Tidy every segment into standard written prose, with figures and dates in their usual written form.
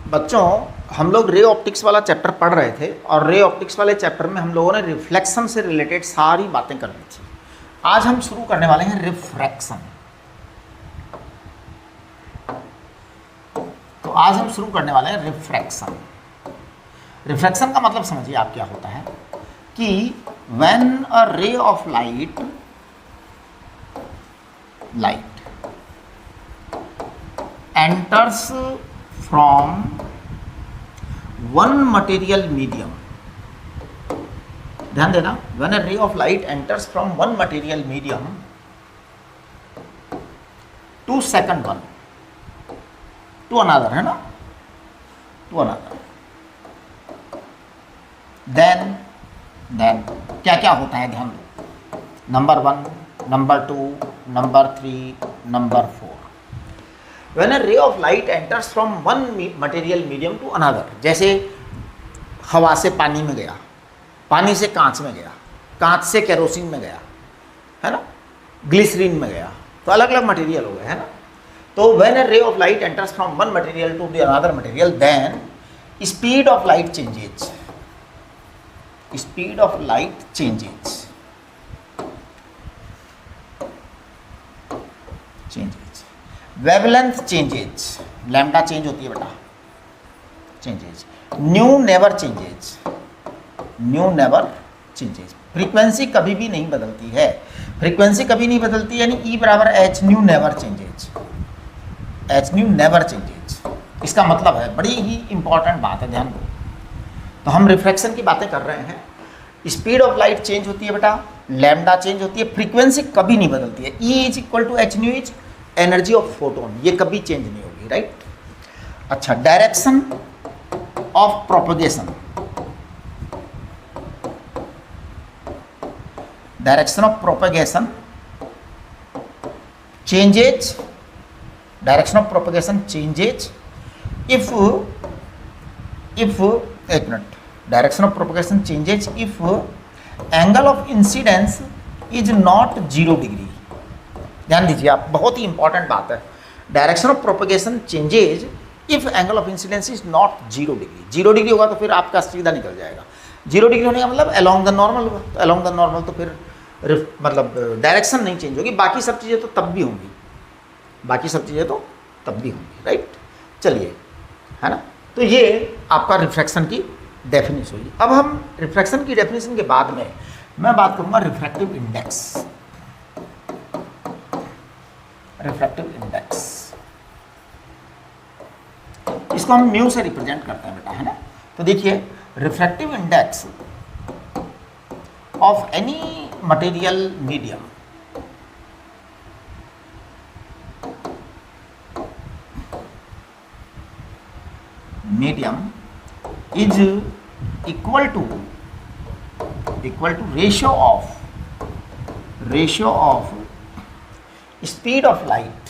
बच्चों हम लोग रे ऑप्टिक्स वाला चैप्टर पढ़ रहे थे और रे ऑप्टिक्स वाले चैप्टर में हम लोगों ने रिफ्लेक्शन से रिलेटेड सारी बातें कर ली थी। आज हम शुरू करने वाले हैं रिफ्रैक्शन। तो आज हम शुरू करने वाले हैं रिफ्रैक्शन। रिफ्रैक्शन का मतलब समझिए आप क्या होता है कि व्हेन अ रे of light enters from one material medium, ध्यान देना, when a ray of light enters from one material medium to second one to another, है ना, to another, then क्या क्या होता है ध्यान दो, number 1, number 2, number 3, number 4। When a ray of light enters from one material medium to another, जैसे हवा से पानी में गया, पानी से कांच में गया, कांच से केरोसिन में गया, है ना, ग्लिसरीन में गया, तो अलग अलग मटेरियल हो गए, है ना। तो when a ray of light enters from one material to the another material, then speed of light changes. Speed of light changes. Wavelength changes, lambda change होती है बेटा, changes. New never changes, new never changes. Frequency कभी भी नहीं बदलती है, frequency कभी नहीं बदलती, यानी ई बराबर H new never changes, H new never changes. इसका मतलब है, बड़ी ही इंपॉर्टेंट बात है, ध्यान दो। तो हम रिफ्रैक्शन की बातें कर रहे हैं। स्पीड ऑफ लाइट चेंज होती है बेटा, लैम्डा चेंज होती है, फ्रीक्वेंसी कभी नहीं बदलती है। E is equal to h nu is energy of photon, ये कभी चेंज नहीं होगी, राइट। अच्छा, direction of propagation, direction of propagation changes, direction of propagation changes if एक मिनट, direction of propagation changes if angle of incidence is not 0 degree. ध्यान दीजिए आप, बहुत ही इंपॉर्टेंट बात है। Direction of propagation changes if angle of incidence is not 0 degree. 0 degree होगा तो फिर आपका सीधा निकल जाएगा। 0 डिग्री होने का मतलब अलोंग द नॉर्मल होगा, तो अलोंग द नॉर्मल तो फिर मतलब डायरेक्शन नहीं चेंज होगी, बाकी सब चीज़ें तो तब भी होंगी, बाकी सब चीज़ें तो तब भी होंगी, राइट। चलिए, है ना। तो ये आपका रिफ्रैक्शन की डेफिनेशन हुई। अब हम रिफ्रैक्शन की डेफिनेशन के बाद में मैं बात करूँगा रिफ्रैक्टिव इंडेक्स। रिफ्रैक्टिव इंडेक्स, इसको हम म्यू से रिप्रेजेंट करते हैं बेटा, है ना। तो देखिए, refractive index of any material medium is equal to ratio of speed of light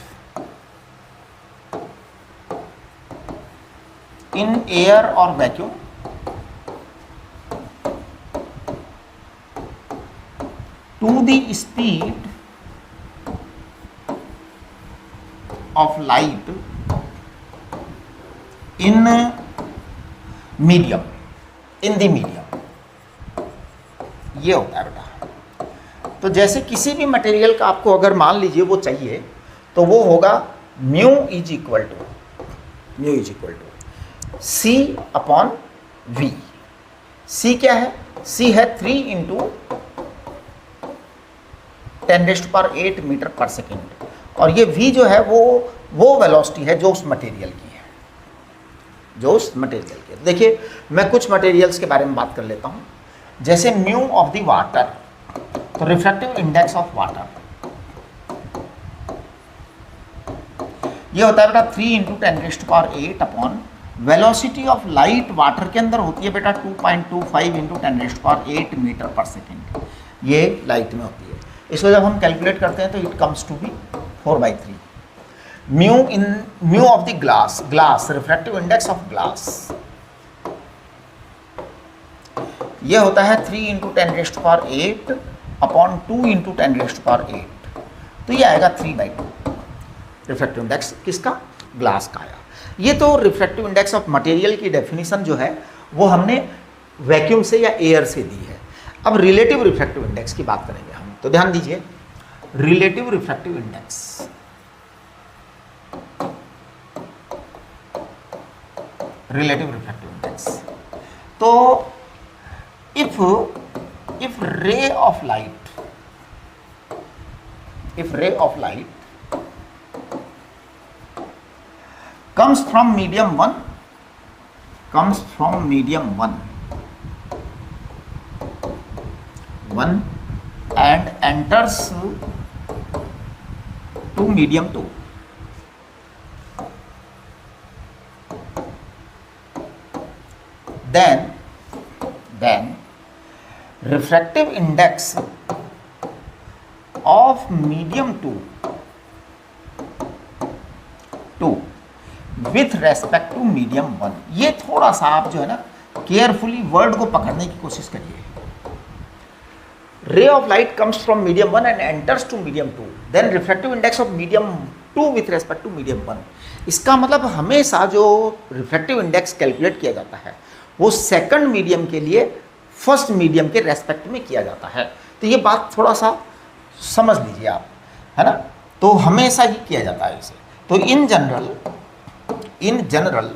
in air or vacuum to the speed of light in medium, in the medium। ये होता है बेटा। तो जैसे किसी भी मटेरियल का आपको अगर मान लीजिए वो चाहिए, तो वो होगा mu is equal to C upon V. C क्या है? सी है 3 इंटू 10⁸ मीटर पर सेकेंड, और ये वी जो है वो वेलोसिटी है जो उस मटेरियल की है, देखिए, मैं कुछ मटेरियल्स के बारे में बात कर लेता हूँ। जैसे म्यू ऑफ द वाटर, तो रिफ्रैक्टिव इंडेक्स ऑफ वाटर ये होता है बेटा 3 into 10⁸ upon velocity of light water के अंदर होती है बेटा 2.25 इंटू 10⁸ मीटर पर सेकेंड, ये लाइट में होती है। इसको जब हम कैलकुलेट करते हैं तो it comes to be 4/3। Mu of the glass refractive index of glass ये होता है 3 इंटू 10⁸ अपॉन 2 इंटू 10⁸। तो ये आएगा 3/2 रिफ्रैक्टिव इंडेक्स किसका? ग्लास का आया। ये तो रिफ्रैक्टिव इंडेक्स ऑफ मटेरियल की डेफिनेशन जो है वो हमने वैक्यूम से या एयर से दी है। अब रिलेटिव रिफ्रैक्टिव इंडेक्स की बात करेंगे हम, तो ध्यान दीजिए relative refractive index, relative refractive index. तो if ray of light comes from medium 1 and enters to medium 2, then refractive index of medium 2 with respect to medium 1। ये थोड़ा सा आप जो है ना केयरफुली वर्ड को पकड़ने की कोशिश करिए। Ray of light comes from medium 1 and enters to medium 2, then refractive index of medium 2 with respect to medium 1। इसका मतलब हमेशा जो रिफ्रैक्टिव इंडेक्स कैलकुलेट किया जाता है वो सेकंड मीडियम के लिए फर्स्ट मीडियम के रेस्पेक्ट में किया जाता है। तो ये बात थोड़ा सा समझ लीजिए आप, है ना। तो हमेशा ही किया जाता है इसे। तो in general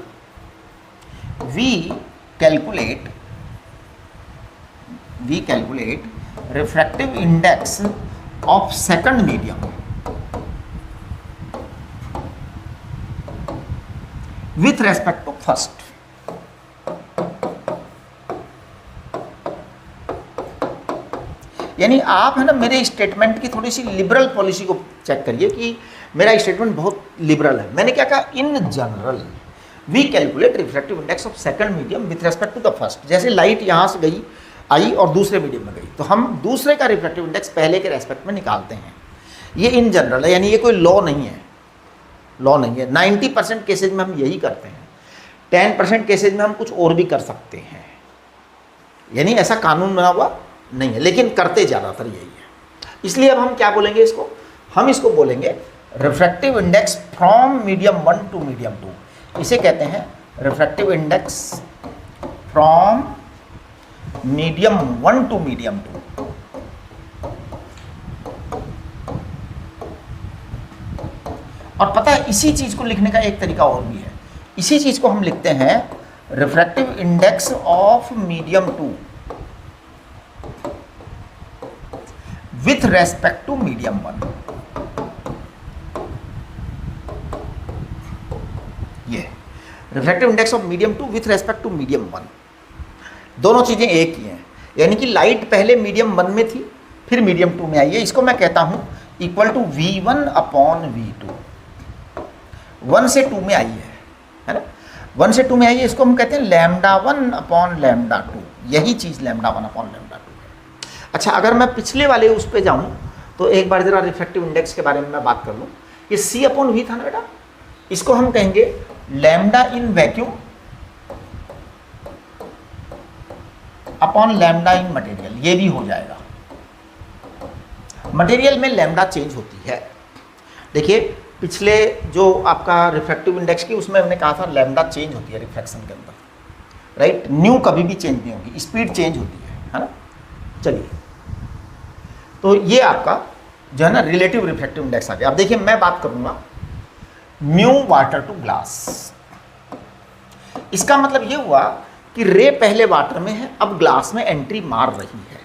we calculate refractive index of second medium with respect to first. यानी आप है ना मेरे स्टेटमेंट की थोड़ी सी लिबरल पॉलिसी को चेक करिए कि मेरा स्टेटमेंट बहुत लिबरल है। मैंने क्या कहा, in general we calculate refractive index of second medium with respect to the first. जैसे लाइट यहाँ से आई और दूसरे मीडियम में गई तो हम दूसरे का रिफ्रैक्टिव इंडेक्स पहले के रेस्पेक्ट में निकालते हैं। ये इन जनरल है, यानी ये कोई लॉ नहीं है। 90% केसेज में हम यही करते हैं, 10% केसेज में हम कुछ और भी कर सकते हैं। यानी ऐसा कानून बना हुआ नहीं है, लेकिन करते ज़्यादातर यही है। इसलिए अब हम क्या बोलेंगे इसको, हम इसको बोलेंगे refractive index from medium 1 to medium 2। इसे कहते हैं refractive index from medium 1 to medium 2। और पता है इसी चीज़ को लिखने का एक तरीका और भी है। इसी चीज़ को हम लिखते हैं refractive index of medium 2 with respect to medium 1। ये refractive index of medium 2 with respect to medium 1, दोनों चीजें एक ही हैं। यानी कि लाइट पहले मीडियम 1 में थी फिर मीडियम 2 में आई है। इसको मैं कहता हूं equal to V1 upon V2। 1 से 2 में आई है ना, 1 से 2 में आई है। इसको हम कहते हैं लैम्डा 1 अपॉन लैम्डा 2। यही चीज लैम्डा 1 अपॉन लैम्डा 2। अच्छा, अगर मैं पिछले वाले उस पे जाऊं तो एक बार जरा रिफ्रैक्टिव इंडेक्स के बारे में मैं बात कर लूं। ये C अपॉन V था ना बेटा, इसको हम कहेंगे lambda in vacuum upon lambda in material. ये भी हो जाएगा। मटेरियल में लैम्डा चेंज होती है। देखिए पिछले जो आपका रिफ्रैक्टिव इंडेक्स की उसमें हमने कहा था लैम्डा चेंज होती है रिफ्रैक्शन के अंदर, राइट। न्यू कभी भी चेंज नहीं होगी, स्पीड चेंज होती है ना। चलिए, तो ये आपका जो है ना रिलेटिव रिफ्रैक्टिव इंडेक्स आ गया। अब देखिए मैं बात करूंगा म्यू वाटर टू ग्लास। इसका मतलब ये हुआ कि रे पहले वाटर में है, अब ग्लास में एंट्री मार रही है।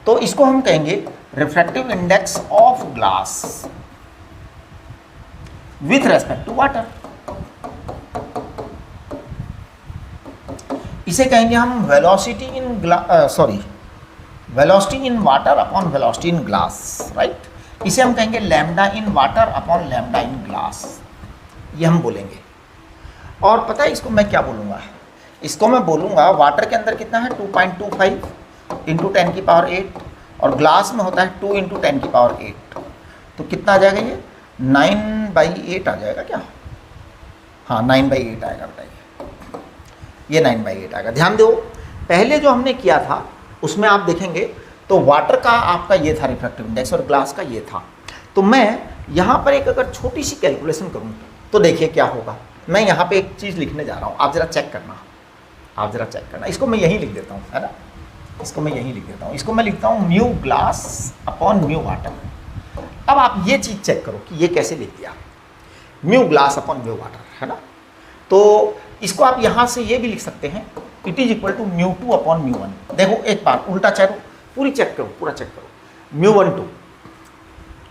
तो इसको हम कहेंगे refractive index of glass with respect to water. इसे कहेंगे हम velocity in water upon velocity in glass, right. इसे हम कहेंगे lambda in water upon lambda in glass. ये हम बोलेंगे। और पता है इसको मैं क्या बोलूँगा, इसको मैं बोलूँगा वाटर के अंदर कितना है 2.25 इंटू 10 की पावर 8 और ग्लास में होता है 2 इंटू 10 की पावर 8। तो कितना आ जाएगा ये 9/8 आ जाएगा क्या? हाँ 9/8 आएगा बताइए, ये 9/8 आएगा। ध्यान दो पहले जो हमने किया था उसमें आप देखेंगे तो वाटर का आपका ये था रिफ्रैक्टिव इंडेक्स और ग्लास का ये था। तो मैं यहाँ पर एक अगर छोटी सी कैलकुलेशन करूँ तो देखिए क्या होगा। मैं यहाँ पे एक चीज़ लिखने जा रहा हूँ, आप ज़रा चेक करना, आप ज़रा चेक करना। इसको मैं यहीं लिख देता हूँ, है ना, इसको मैं यहीं लिख देता हूँ। इसको मैं लिखता हूँ mu glass upon mu water. अब आप ये चीज़ चेक करो कि ये कैसे लिख दिया, mu glass upon mu water, है ना। तो इसको आप यहाँ से ये भी लिख सकते हैं, it is equal to mu two upon mu one. देखो एक बार उल्टा चलो, पूरी चेक करो, पूरा चेक करो। म्यू वन टू,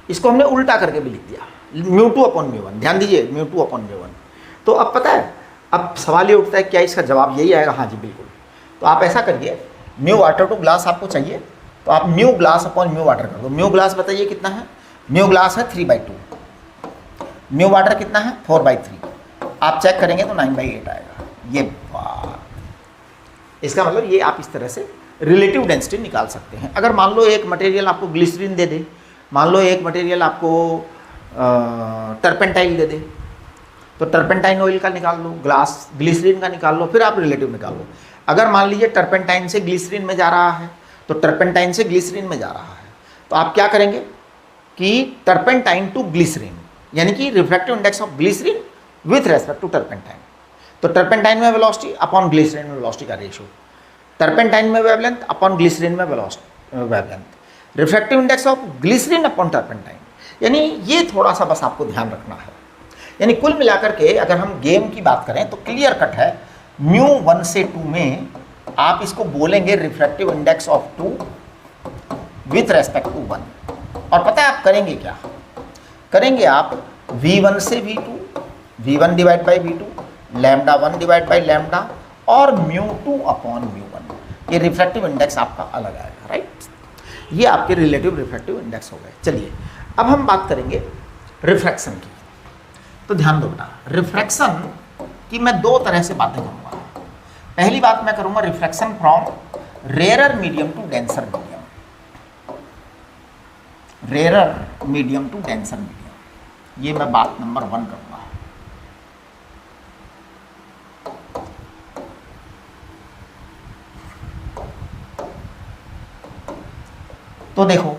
इसको हमने उल्टा करके भी लिख दिया, mu two upon mu one. ध्यान दीजिए, mu two upon mu one. तो अब पता है, अब सवाल ये उठता है क्या इसका जवाब यही आएगा? हाँ जी बिल्कुल। तो आप ऐसा करिए, म्यू वाटर टू ग्लास आपको चाहिए तो आप mu glass upon mu water कर दो। म्यू ग्लास बताइए कितना है? म्यू ग्लास है 3/2, म्यू वाटर कितना है 4/3। आप चेक करेंगे तो 9/8 आएगा। ये बात, इसका मतलब ये आप इस तरह से रिलेटिव डेंसिटी निकाल सकते हैं। अगर मान लो एक मटेरियल आपको ग्लिसरीन दे दे, मान लो एक मटेरियल आपको टर्पेंटाइल दे दे, तो टर्पेंटाइन ऑयल का निकाल लो, ग्लास ग्लिसरीन का निकाल लो, फिर आप रिलेटिव निकाल लो। अगर मान लीजिए टर्पेंटाइन से ग्लिसरीन में जा रहा है तो टर्पेंटाइन से ग्लिसरीन में जा रहा है, तो आप क्या करेंगे कि टर्पेंटाइन टू ग्लिसरीन, यानी कि refractive index of glycerine with respect to turpentine. तो टर्पेंटाइन में वेलोसिटी अपॉन ग्लिसरीन में वेलोसिटी का रेशियो, टर्पेंटाइन में वेवलेंथ अपॉन ग्लिसरीन में wavelength, refractive index of glycerine upon turpentine. यानी ये थोड़ा सा बस आपको ध्यान रखना है। यानी कुल मिलाकर के अगर हम गेम की बात करें तो क्लियर कट है, म्यू 1 से 2 में आप इसको बोलेंगे refractive index of 2 with respect to 1। और पता है आप करेंगे क्या? करेंगे आप V1 से V2, V1 divide by V2, lambda 1 divide by lambda और म्यू 2 अपॉन म्यू 1। ये रिफ्रैक्टिव इंडेक्स आपका अलग आएगा, राइट। ये आपके रिलेटिव रिफ्रैक्टिव इंडेक्स हो गए। चलिए अब हम बात करेंगे रिफ्रैक्शन की। तो ध्यान दो बेटा, रिफ्रैक्शन की मैं दो तरह से बातें करूंगा। पहली बात मैं करूंगा refraction from rarer medium to denser medium, rarer medium to denser medium. ये मैं बात नंबर 1 करूंगा। तो देखो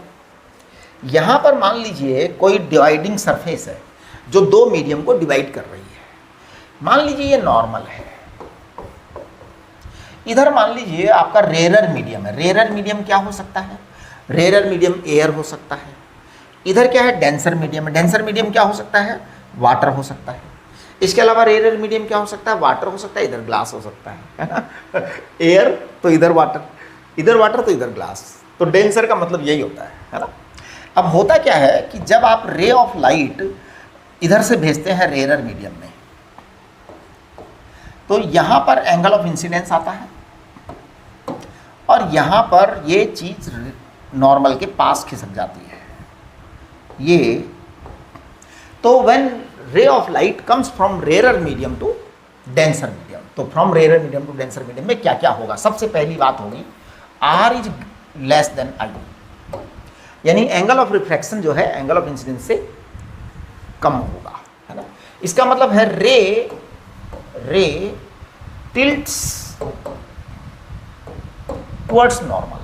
यहां पर मान लीजिए कोई डिवाइडिंग सरफेस है जो दो मीडियम को डिवाइड कर रही है। मान लीजिए ये नॉर्मल है, इधर मान लीजिए आपका रेयरर मीडियम है। रेयरर मीडियम क्या हो सकता है? रेयरर मीडियम एयर हो सकता है। इधर क्या है? डेंसर मीडियम है। डेंसर मीडियम क्या हो सकता है? वाटर हो सकता है। इसके अलावा रेयरर मीडियम क्या हो सकता है? वाटर हो सकता है, इधर ग्लास हो सकता है ना। एयर तो इधर वाटर तो इधर ग्लास। तो डेंसर का मतलब यही होता है ना। अब होता क्या है कि जब आप रे ऑफ लाइट इधर से भेजते हैं रेयरर मीडियम में, तो यहां पर एंगल ऑफ इंसिडेंस आता है और यहां पर ये चीज नॉर्मल के पास खिसक जाती है। ये तो when ray of light comes from rarer medium to denser medium, तो from rarer medium to denser medium में क्या क्या होगा? सबसे पहली बात होगी R is less than I, यानी एंगल ऑफ रिफ्रैक्शन जो है एंगल ऑफ इंसिडेंस से कम होगा, है ना। इसका मतलब है रे टिल्ट्स टुवर्ड्स नॉर्मल।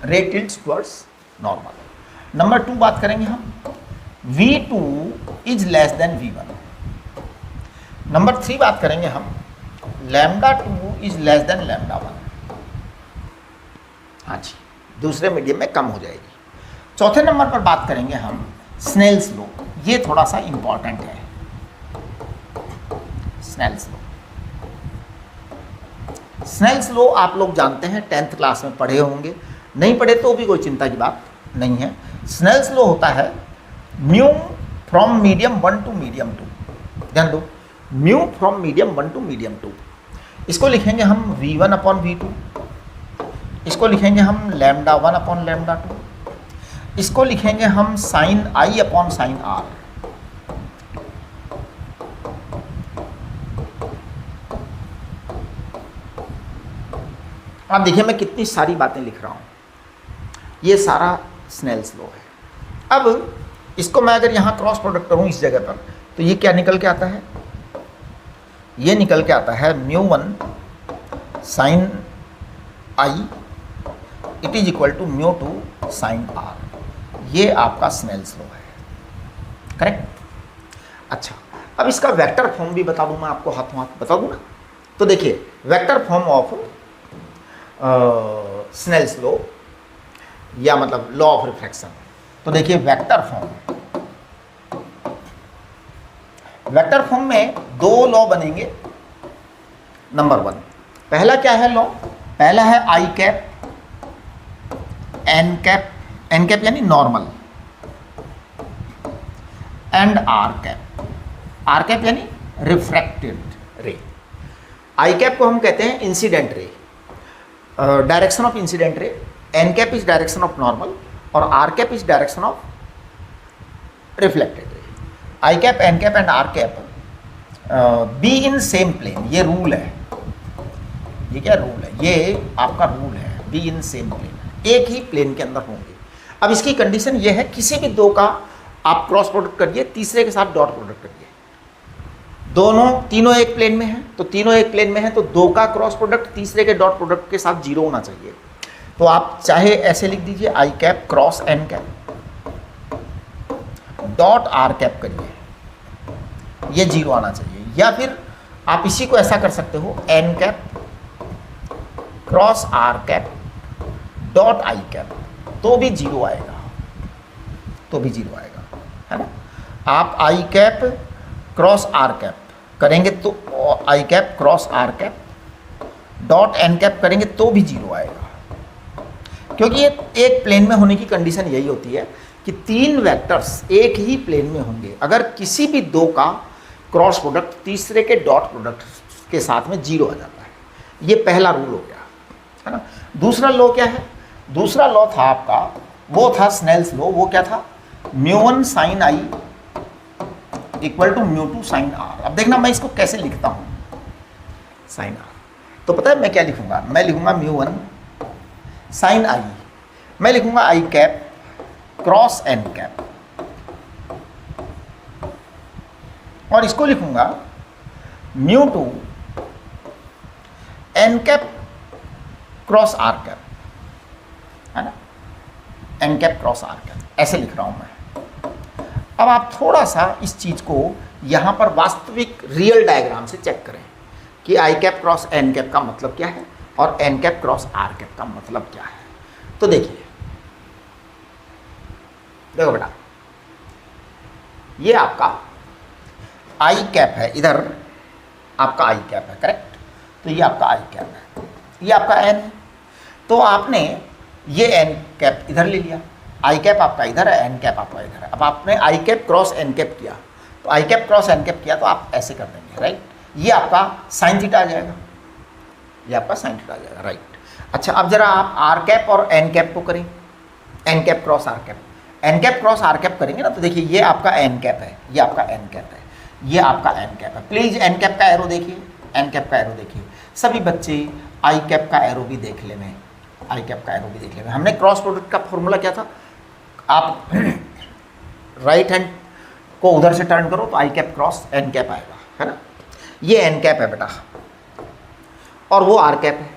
रे टिल्ट्स टुवर्ड्स नॉर्मल। नंबर 2 बात करेंगे हम, V2 is less then V1। Number 3 बात करेंगे हम, lambda 2 is less then lambda 1। हाँ जी, दूसरे मीडियम में कम हो जाएगी। चौथे नंबर पर बात करेंगे हम स्नेल्स लॉ। ये थोड़ा सा इंपॉर्टेंट है, स्नेल्स लॉ। स्नेल्स लॉ आप लोग जानते हैं, 10th क्लास में पढ़े होंगे, नहीं पढ़े तो भी कोई चिंता की बात नहीं है। स्नेल्स लॉ होता है mu from medium 1 to medium 2। ध्यान दो, mu from medium 1 to medium 2। इसको लिखेंगे हम V1 अपॉन V2, इसको लिखेंगे हम लैम्डा 1 अपॉन लैम्डा 2, इसको लिखेंगे हम sine I upon sine R। आप देखिए मैं कितनी सारी बातें लिख रहा हूं, ये सारा स्नेल्स लॉ है। अब इसको मैं अगर यहां क्रॉस प्रोडक्ट करूं इस जगह पर, तो ये क्या निकल के आता है? ये निकल के आता है mu 1 sine I it is equal to mu 2 sine R। ये आपका स्नेल्स लॉ है, करेक्ट। अच्छा, अब इसका वेक्टर फॉर्म भी बता दूं मैं आपको, हाथों हाथ बता दूं ना। तो देखिए vector form of Snell's law या मतलब लॉ ऑफ रिफ्रैक्शन, तो देखिए वेक्टर फॉर्म में दो लॉ बनेंगे। नंबर 1, पहला क्या है लॉ? पहला है आई कैप एन कैप यानी नॉर्मल, एंड आर कैप यानी रिफ्रैक्टेड रे। आई कैप को हम कहते हैं incident ray, direction of incident ray, N cap is direction of normal और R cap is direction of reflected ray. I cap, N cap and R cap be in same plane, ये rule है। ये क्या rule है? ये आपका rule है, B in same plane, एक ही प्लेन के अंदर होंगे। अब इसकी कंडीशन ये है, किसी भी दो का आप क्रॉस प्रोडक्ट करिए, तीसरे के साथ डॉट प्रोडक्ट करिए। तीनों एक प्लेन में हैं, तो तीनों एक प्लेन में हैं तो दो का क्रॉस प्रोडक्ट तीसरे के डॉट प्रोडक्ट के साथ जीरो होना चाहिए। तो आप चाहे ऐसे लिख दीजिए, I cap cross N cap dot R cap करिए, ये जीरो आना चाहिए। या फिर आप इसी को ऐसा कर सकते हो, N cap cross R cap dot I cap, तो भी जीरो आएगा, है ना। आप I cap cross R cap करेंगे तो I cap cross R cap dot N cap करेंगे तो भी जीरो आएगा, क्योंकि ये एक प्लेन में होने की कंडीशन यही होती है कि तीन वेक्टर्स एक ही प्लेन में होंगे अगर किसी भी दो का क्रॉस प्रोडक्ट तीसरे के डॉट प्रोडक्ट के साथ में जीरो आ जाता है। ये पहला रूल हो गया, है ना। दूसरा लॉ क्या है? दूसरा लॉ था आपका, वो था स्नेल्स लॉ। वो क्या था? μ1 sin i equal to μ2 sin r। अब देखना मैं इसको कैसे लिखता हूं, sin r। तो पता है मैं क्या लिखूंगा? मैं लिखूंगा μ1 sin i, मैं लिखूंगा i cap cross n cap, और इसको लिखूंगा μ2 n cap cross r cap, है ना। n cap cross r cap ऐसे लिख रहा हूं मैं। अब आप थोड़ा सा इस चीज को यहां पर वास्तविक रियल डायग्राम से चेक करें कि I cap cross N cap का मतलब क्या है और N cap cross R cap का मतलब क्या है। तो देखिए, देखो बेटा, ये आपका आई कैप है, इधर आपका आई कैप है, करेक्ट। तो ये आपका आई कैप है, ये आपका एन है। तो आपने ये एन कैप इधर ले लिया, आई कैप आपका इधर है, एन कैप आपका इधर है। अब आपने आई कैप क्रॉस एन कैप किया, तो I cap cross N cap किया तो आप ऐसे कर देंगे, राइट। ये आपका साइन थीटा आ जाएगा, ये आपका साइन थीटा आ जाएगा, राइट। अच्छा, अब जरा आप आर कैप और एन कैप को करें, N cap cross R cap. N cap cross R cap करेंगे ना, तो देखिए ये आपका एन कैप है, ये आपका एन कैप है, ये आपका एन कैप है। प्लीज़ एन कैप का एरो देखिए, एन कैप का एरो देखिए। सभी बच्चे आई कैप का एरो भी देख लें, आई कैप का एरो भी देख लें। हमने क्रॉस प्रोडक्ट का फॉर्मूला क्या था? आप राइट हैंड को उधर से टर्न करो तो I cap cross N cap आएगा, है ना। ये एन कैप है बेटा, और वो आर कैप है,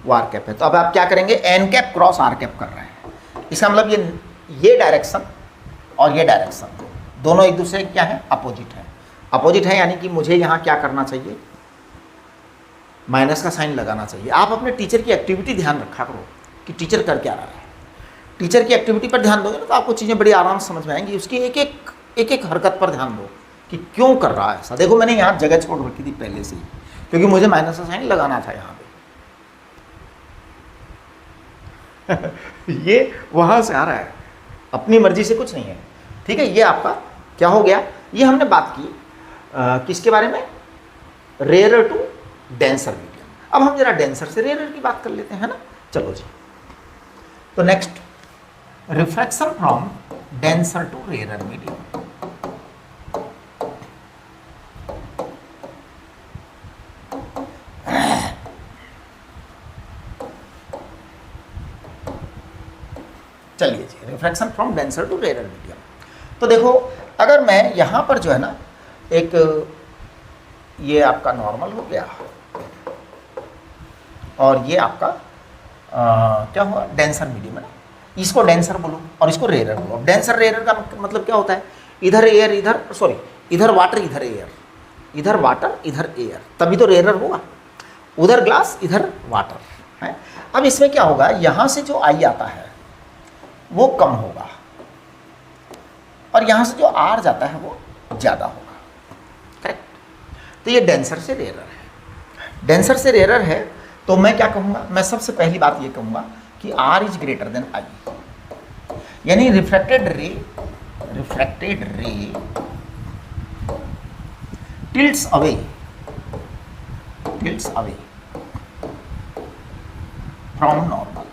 वो आर कैप है। तो अब आप क्या करेंगे? N cap cross R cap कर रहे हैं। इसका मतलब ये डायरेक्शन और ये डायरेक्शन दोनों एक दूसरे क्या है? अपोजिट है। अपोजिट है यानी कि मुझे यहाँ क्या करना चाहिए? माइनस का साइन लगाना चाहिए। आप अपने टीचर की एक्टिविटी ध्यान रखा करो कि टीचर कर क्या रहा है। टीचर की एक्टिविटी पर ध्यान दोगे ना तो आपको चीज़ें बड़ी आराम से समझ में आएंगी। उसकी एक एक हरकत पर ध्यान दो कि क्यों कर रहा है ऐसा। देखो, मैंने यहाँ जगह छोड़ रखी थी पहले से ही, क्योंकि मुझे माइनस का साइन लगाना था यहाँ पे। ये वहाँ से आ रहा है, अपनी मर्जी से कुछ नहीं है, ठीक है। ये आपका क्या हो गया? ये हमने बात की किसके बारे में? Rare to denser medium. अब हम जरा डेंसर से रेयर की बात कर लेते हैं, है ना। चलो जी, तो next, refraction from denser to rare medium. चलिए जी, refraction from denser to rare medium. तो देखो, अगर मैं यहाँ पर जो है ना, एक ये आपका नॉर्मल हो गया और ये आपका क्या हुआ? डेंसर मीडियम, है ना। इसको डेंसर बोलो और इसको रेयरर बोलो। अब डेंसर रेयरर का मतलब क्या होता है, इधर एयर इधर, सॉरी इधर वाटर इधर एयर, इधर वाटर इधर एयर, तभी तो रेयरर होगा। उधर ग्लास इधर वाटर है। अब इसमें क्या होगा, यहाँ से जो आई आता है वो कम होगा और यहाँ से जो आर जाता है वो ज़्यादा होगा, करेक्ट। तो ये डेंसर से रेयरर है। डेंसर से रेयरर है तो मैं क्या कहूँगा, मैं सबसे पहली बात ये कहूँगा कि R is greater than I, यानी refracted ray tilts away from normal।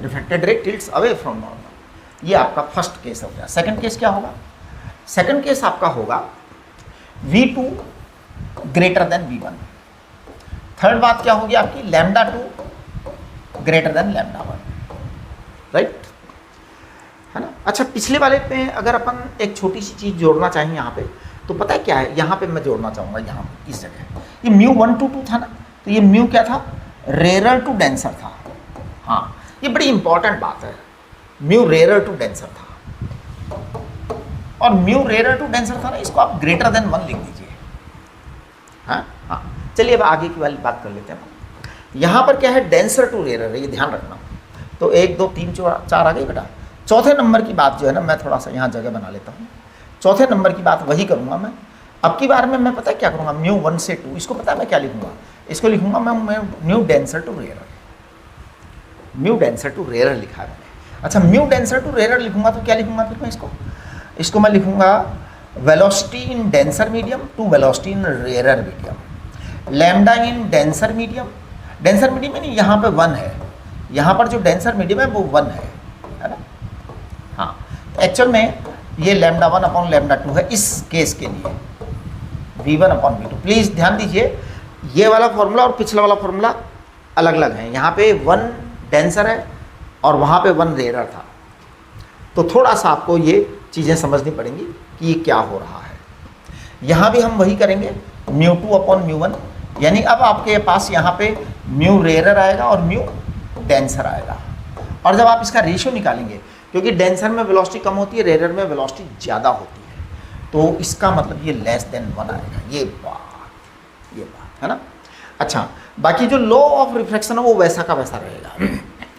Refracted ray tilts away from normal, ये आपका फर्स्ट केस हो गया। सेकंड केस क्या होगा, सेकंड केस आपका होगा V2 greater than V1। Third बात क्या होगी आपकी, λ2 ग्रेटर देन λ1, राइट है ना। अच्छा, पिछले वाले पे अगर अपन एक छोटी सी चीज़ जोड़ना चाहें यहाँ पे, तो पता है क्या है, यहाँ पे मैं जोड़ना चाहूँगा, यहाँ पे इस जगह ये μ1 to 2 था ना, तो ये म्यू क्या था, रेयरर टू डेंसर था। हाँ, ये बड़ी इंपॉर्टेंट बात है, म्यू रेयरर टू डेंसर था और म्यू रेयरर टू डेंसर था ना, इसको आप ग्रेटर देन 1 लिख दीजिए। हाँ हाँ, चलिए अब आगे की वाली बात कर लेते हैं। यहाँ पर क्या है, डेंसर टू रेयरर है, ये ध्यान रखना। तो 1 2 3 4 आ गई बेटा। चौथे नंबर की बात जो है ना, मैं थोड़ा सा यहाँ जगह बना लेता हूँ। चौथे नंबर की बात वही करूँगा मैं। अब की बार में मैं पता है क्या करूँगा, μ1 से 2, इसको पता है मैं क्या लिखूँगा, इसको लिखूँगा मैं mu denser to rarer. Mu denser to rarer लिखा है मैंने। अच्छा, म्यू डेंसर टू रेयरर लिखूँगा तो क्या लिखूँगा फिर मैं इसको मैं लिखूँगा velocity in denser medium to velocity in rarer medium. Lambda in denser medium यानी यहाँ पे 1 है, यहाँ पर जो डेंसर मीडियम है वो 1 है ना। हाँ, एक्चुअल में ये λ1 अपॉन λ2 है इस केस के लिए, v1 अपॉन v2। प्लीज़ ध्यान दीजिए, ये वाला फॉर्मूला और पिछला वाला फॉर्मूला अलग अलग है। यहाँ पे 1 डेंसर है और वहाँ पे 1 रेयरर था, तो थोड़ा सा आपको ये चीज़ें समझनी पड़ेंगी कि ये क्या हो रहा है। यहाँ भी हम वही करेंगे, μ2 अपॉन μ1, यानी अब आपके पास यहाँ पे म्यू रेयरर आएगा और म्यू डेंसर आएगा। और जब आप इसका रेशियो निकालेंगे, क्योंकि डेंसर में वेलोसिटी कम होती है, रेयरर में वेलोसिटी ज़्यादा होती है, तो इसका मतलब ये लेस देन 1 आएगा। ये बात है ना। अच्छा, बाकी जो लॉ ऑफ रिफ्रैक्शन है वो वैसा का वैसा रहेगा।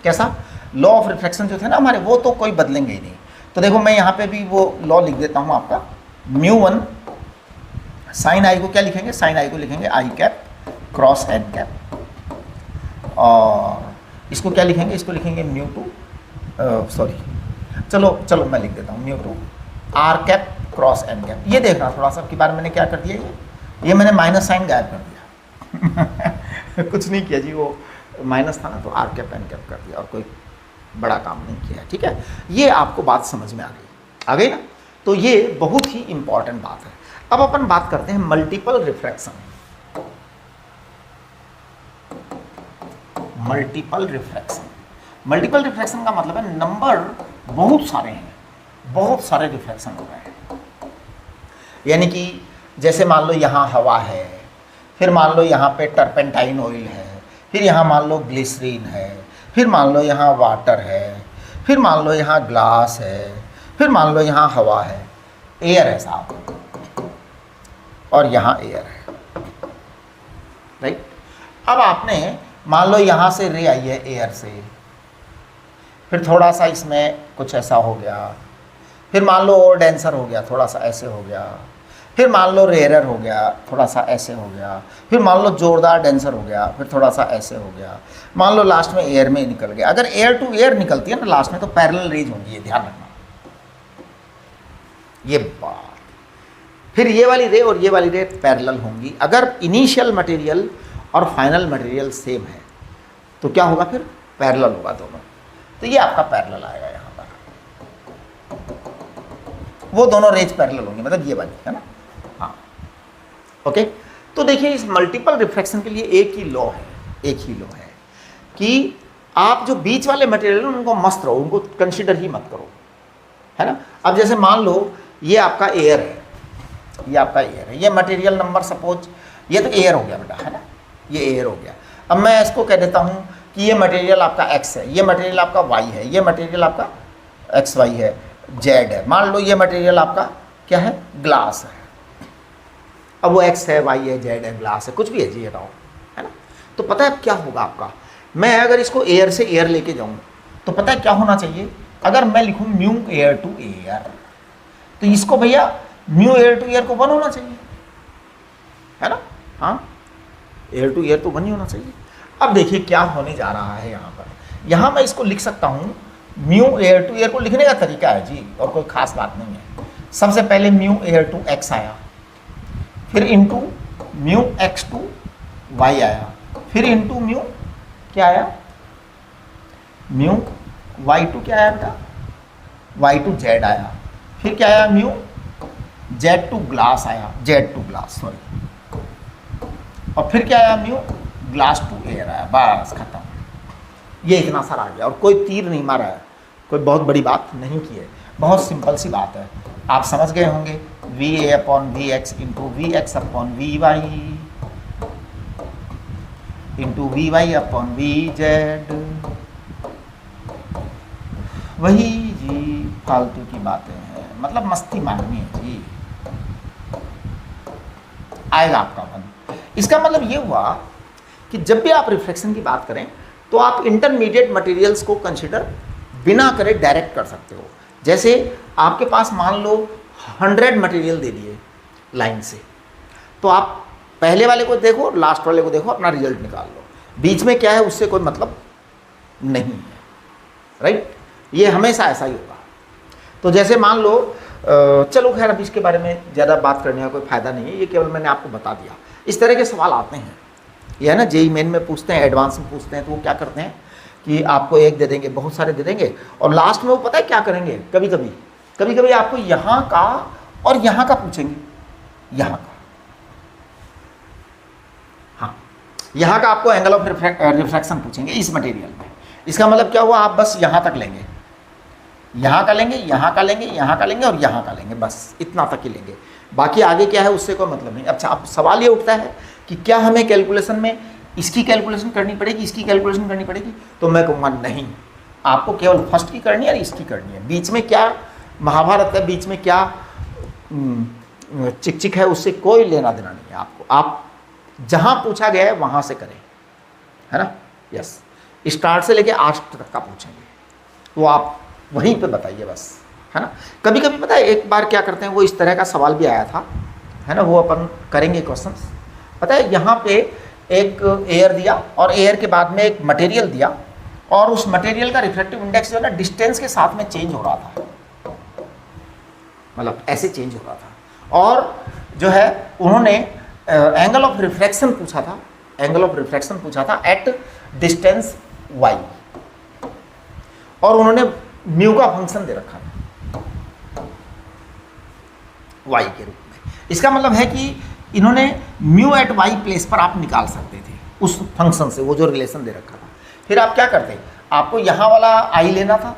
कैसा, लॉ ऑफ रिफ्रैक्शन जो थे ना हमारे, वो तो कोई बदलेंगे ही नहीं। तो देखो मैं यहाँ पे भी वो लॉ लिख देता हूँ आपका, μ1 साइन आई को क्या लिखेंगे, साइन आई को लिखेंगे आई कैप क्रॉस एन कैप, और इसको क्या लिखेंगे, इसको लिखेंगे μ2 चलो मैं लिख देता हूँ μ2 R cap cross N cap. ये देखना थोड़ा सा, आपकी बार मैंने क्या कर दिया, ये मैंने माइनस साइन गायब कर दिया। कुछ नहीं किया जी, वो माइनस था ना, तो आर कैप एन कैप कर दिया और कोई बड़ा काम नहीं किया, ठीक है। ये आपको बात समझ में आ गई ना। तो ये बहुत ही इंपॉर्टेंट बात है। अब अपन बात करते हैं मल्टीपल रिफ्रैक्शन। मल्टीपल रिफ्रैक्शन का मतलब है नंबर बहुत सारे हैं, बहुत सारे रिफ्रैक्शन हो रहे हैं। यानी कि जैसे मान लो यहाँ हवा है, फिर मान लो यहाँ पे टर्पेंटाइन ऑयल है, फिर यहाँ मान लो ग्लिसरीन है, फिर मान लो यहाँ वाटर है, फिर मान लो यहाँ ग्लास है, फिर मान लो यहाँ हवा है, एयर है साहब, और यहाँ एयर है, राइट। अब आपने मान लो यहाँ से रे आई है एयर से, फिर थोड़ा सा इसमें कुछ ऐसा हो गया, फिर मान लो और डेंसर हो गया, थोड़ा सा ऐसे हो गया, फिर मान लो रेयरर हो गया, थोड़ा सा ऐसे हो गया, फिर मान लो जोरदार डेंसर हो गया, फिर थोड़ा सा ऐसे हो गया, मान लो लास्ट में एयर में निकल गया। अगर एयर टू एयर निकलती है ना लास्ट में, तो पैरेलल रेज होंगी, ये ध्यान रखना ये बात। फिर ये वाली रे और ये वाली रे पैरेलल होंगी। अगर इनिशियल मटेरियल और फाइनल मटेरियल सेम है तो क्या होगा, फिर पैरेलल होगा दोनों। तो ये आपका पैरेलल आएगा यहाँ पर, वो दोनों रेज पैरेलल होंगे, मतलब ये वाली है ना। हाँ, ओके। तो देखिए इस मल्टीपल रिफ्रैक्शन के लिए एक ही लॉ है कि आप जो बीच वाले मटेरियल हैं उनको मस्त रहो, उनको कंसीडर ही मत करो, है ना। अब जैसे मान लो ये आपका एयर है, ये मटेरियल नंबर सपोज ये तो एयर हो गया बेटा, है ना, ये एयर हो गया। अब मैं इसको कह देता हूँ कि ये मटेरियल आपका x है, ये मटेरियल आपका y है, ये मटेरियल आपका XY है, Z है। मान लो ये मटेरियल आपका क्या है, ग्लास है। अब वो x है, y है, Z है, ग्लास है, कुछ भी है जी, बताओ, है ना। तो पता है अब क्या होगा आपका, मैं अगर इसको एयर से एयर लेके जाऊँ तो पता है क्या होना चाहिए, अगर मैं लिखूँ म्यू एयर टू एयर, तो इसको भैया म्यू एयर टू एयर को 1 होना चाहिए, है ना। हाँ, एयर टू एयर तो 1 ही होना चाहिए। अब देखिए क्या होने जा रहा है यहाँ पर, यहाँ मैं इसको लिख सकता हूँ, म्यू एयर टू एयर को लिखने का तरीका है जी, और कोई खास बात नहीं है। सबसे पहले म्यू एयर टू x आया, फिर into mu x to y आया, फिर इंटू म्यू क्या आया, म्यू y टू क्या आया बेटा, y टू z आया, फिर क्या आया, म्यू z टू ग्लास आया, z टू ग्लास सॉरी, और फिर क्या आया, म्यू ग्लास टू एयर आया। बस खत्म, ये इतना सारा आ गया, और कोई तीर नहीं मारा है, कोई बहुत बड़ी बात नहीं की है, बहुत सिंपल सी बात है, आप समझ गए होंगे। V A upon V X into V X upon V Y into V Y upon V Z, वही जी फालतू की बातें हैं, मतलब मस्ती मारनी है जी, आएगा आपका मन। इसका मतलब ये हुआ कि जब भी आप रिफ्लेक्शन की बात करें तो आप इंटरमीडिएट मटेरियल्स को कंसिडर बिना करे डायरेक्ट कर सकते हो। जैसे आपके पास मान लो 100 मटेरियल दे दिए लाइन से, तो आप पहले वाले को देखो, लास्ट वाले को देखो, अपना रिजल्ट निकाल लो, बीच में क्या है उससे कोई मतलब नहीं है, राइट। ये हमेशा ऐसा ही होगा। तो जैसे मान लो चलो खैर अभी इसके बारे में ज़्यादा बात करने का कोई फ़ायदा नहीं है, ये केवल मैंने आपको बता दिया। इस तरह के सवाल आते हैं, ये है ना, जेईई मेन में पूछते हैं, एडवांस में पूछते हैं, तो वो क्या करते हैं कि आपको एक दे देंगे, बहुत सारे दे देंगे, और लास्ट में वो पता है क्या करेंगे, कभी कभी आपको यहाँ का और यहाँ का पूछेंगे, यहाँ का, हाँ, यहाँ का आपको एंगल ऑफ रिफ्रैक्शन पूछेंगे इस मटेरियल में। इसका मतलब क्या हुआ, आप बस यहाँ तक लेंगे, यहाँ का लेंगे, यहाँ का लेंगे, यहाँ का लेंगे और यहाँ का लेंगे, बस इतना तक ही लेंगे, बाकी आगे क्या है उससे कोई मतलब नहीं। अच्छा, अब सवाल ये उठता है कि क्या हमें कैलकुलेशन में इसकी कैलकुलेशन करनी पड़ेगी, इसकी कैलकुलेशन करनी पड़ेगी, तो मैं कहूँगा नहीं, आपको केवल फर्स्ट की करनी है और इसकी करनी है। बीच में क्या महाभारत है, बीच में क्या चिक चिक है, उससे कोई लेना देना नहीं है आपको। आप जहाँ पूछा गया है वहाँ से करें, है ना। यस, स्टार्ट से लेके आज तक का पूछेंगे, तो आप वहीं पे बताइए बस, है ना। कभी कभी पता है एक बार क्या करते हैं, वो इस तरह का सवाल भी आया था, है ना, वो अपन करेंगे क्वेश्चन। पता है यहाँ पे एक एयर दिया और एयर के बाद में एक मटेरियल दिया, और उस मटेरियल का रिफ्रैक्टिव इंडेक्स जो है ना डिस्टेंस के साथ में चेंज हो रहा था, मतलब ऐसे चेंज हो रहा था, और जो है उन्होंने एंगल ऑफ रिफ्रैक्शन पूछा था, एंगल ऑफ रिफ्रैक्शन पूछा था एट डिस्टेंस y, और उन्होंने म्यू का फंक्शन दे रखा था y के रूप में। इसका मतलब है कि इन्होंने म्यू एट y प्लेस पर आप निकाल सकते थे उस फंक्शन से, वो जो रिलेशन दे रखा था। फिर आप क्या करते, आपको यहाँ वाला i लेना था,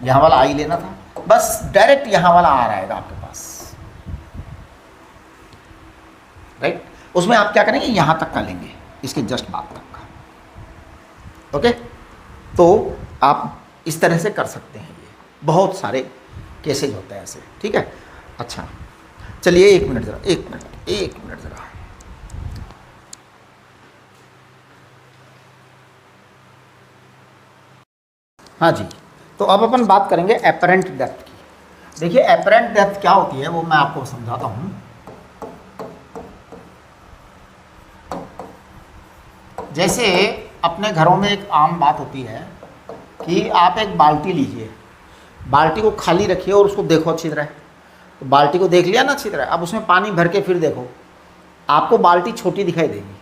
यहाँ वाला i लेना था, बस डायरेक्ट यहाँ वाला आ रहेगा आपके पास, राइट। उसमें आप क्या करेंगे, यहाँ तक का लेंगे, इसके जस्ट बाद तक का, ओके। तो आप इस तरह से कर सकते हैं, ये बहुत सारे केसेज होते हैं ऐसे, ठीक है। अच्छा चलिए एक मिनट ज़रा, एक मिनट ज़रा, हाँ जी। तो अब अपन बात करेंगे एपरेंट डेप्थ की। देखिए एपरेंट डेप्थ क्या होती है वो मैं आपको समझाता हूँ। जैसे अपने घरों में एक आम बात होती है कि आप एक बाल्टी लीजिए, बाल्टी को खाली रखिए और उसको देखो अच्छी तरह, तो बाल्टी को देख लिया ना अच्छी तरह, अब उसमें पानी भर के फिर देखो, आपको बाल्टी छोटी दिखाई देगी।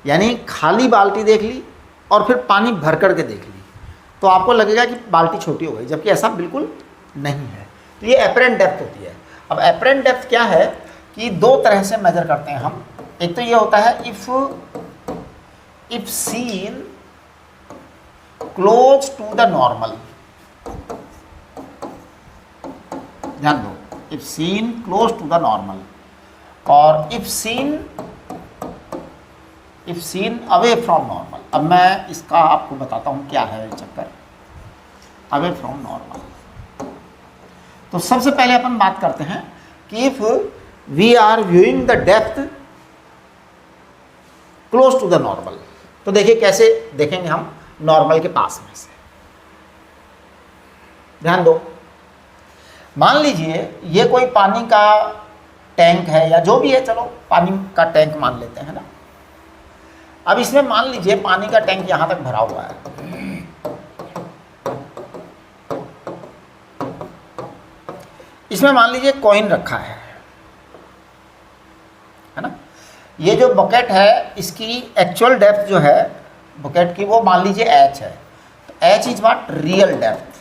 यानी खाली बाल्टी देख ली और फिर पानी भर कर के देख ली तो आपको लगेगा कि बाल्टी छोटी हो गई, जबकि ऐसा बिल्कुल नहीं है। तो ये एपरेंट डेप्थ होती है। अब एपरेंट डेप्थ क्या है कि दो तरह से मेजर करते हैं हम। एक तो ये होता है if seen close to the normal, ध्यान दो, if seen close to the normal, और if seen away from normal. अब मैं इसका आपको बताता हूँ क्या है चक्कर, अवे फ्रॉम नॉर्मल। तो सबसे पहले अपन बात करते हैं कि if we are viewing the depth close to the normal, तो देखिए कैसे देखेंगे हम नॉर्मल के पास में से। ध्यान दो, मान लीजिए ये कोई पानी का टैंक है या जो भी है, चलो पानी का टैंक मान लेते हैं ना। अब इसमें मान लीजिए पानी का टैंक यहां तक भरा हुआ है, इसमें मान लीजिए कॉइन रखा है ना। ये जो बकेट है इसकी एक्चुअल डेप्थ जो है बकेट की वो मान लीजिए h है, तो h is what, real depth,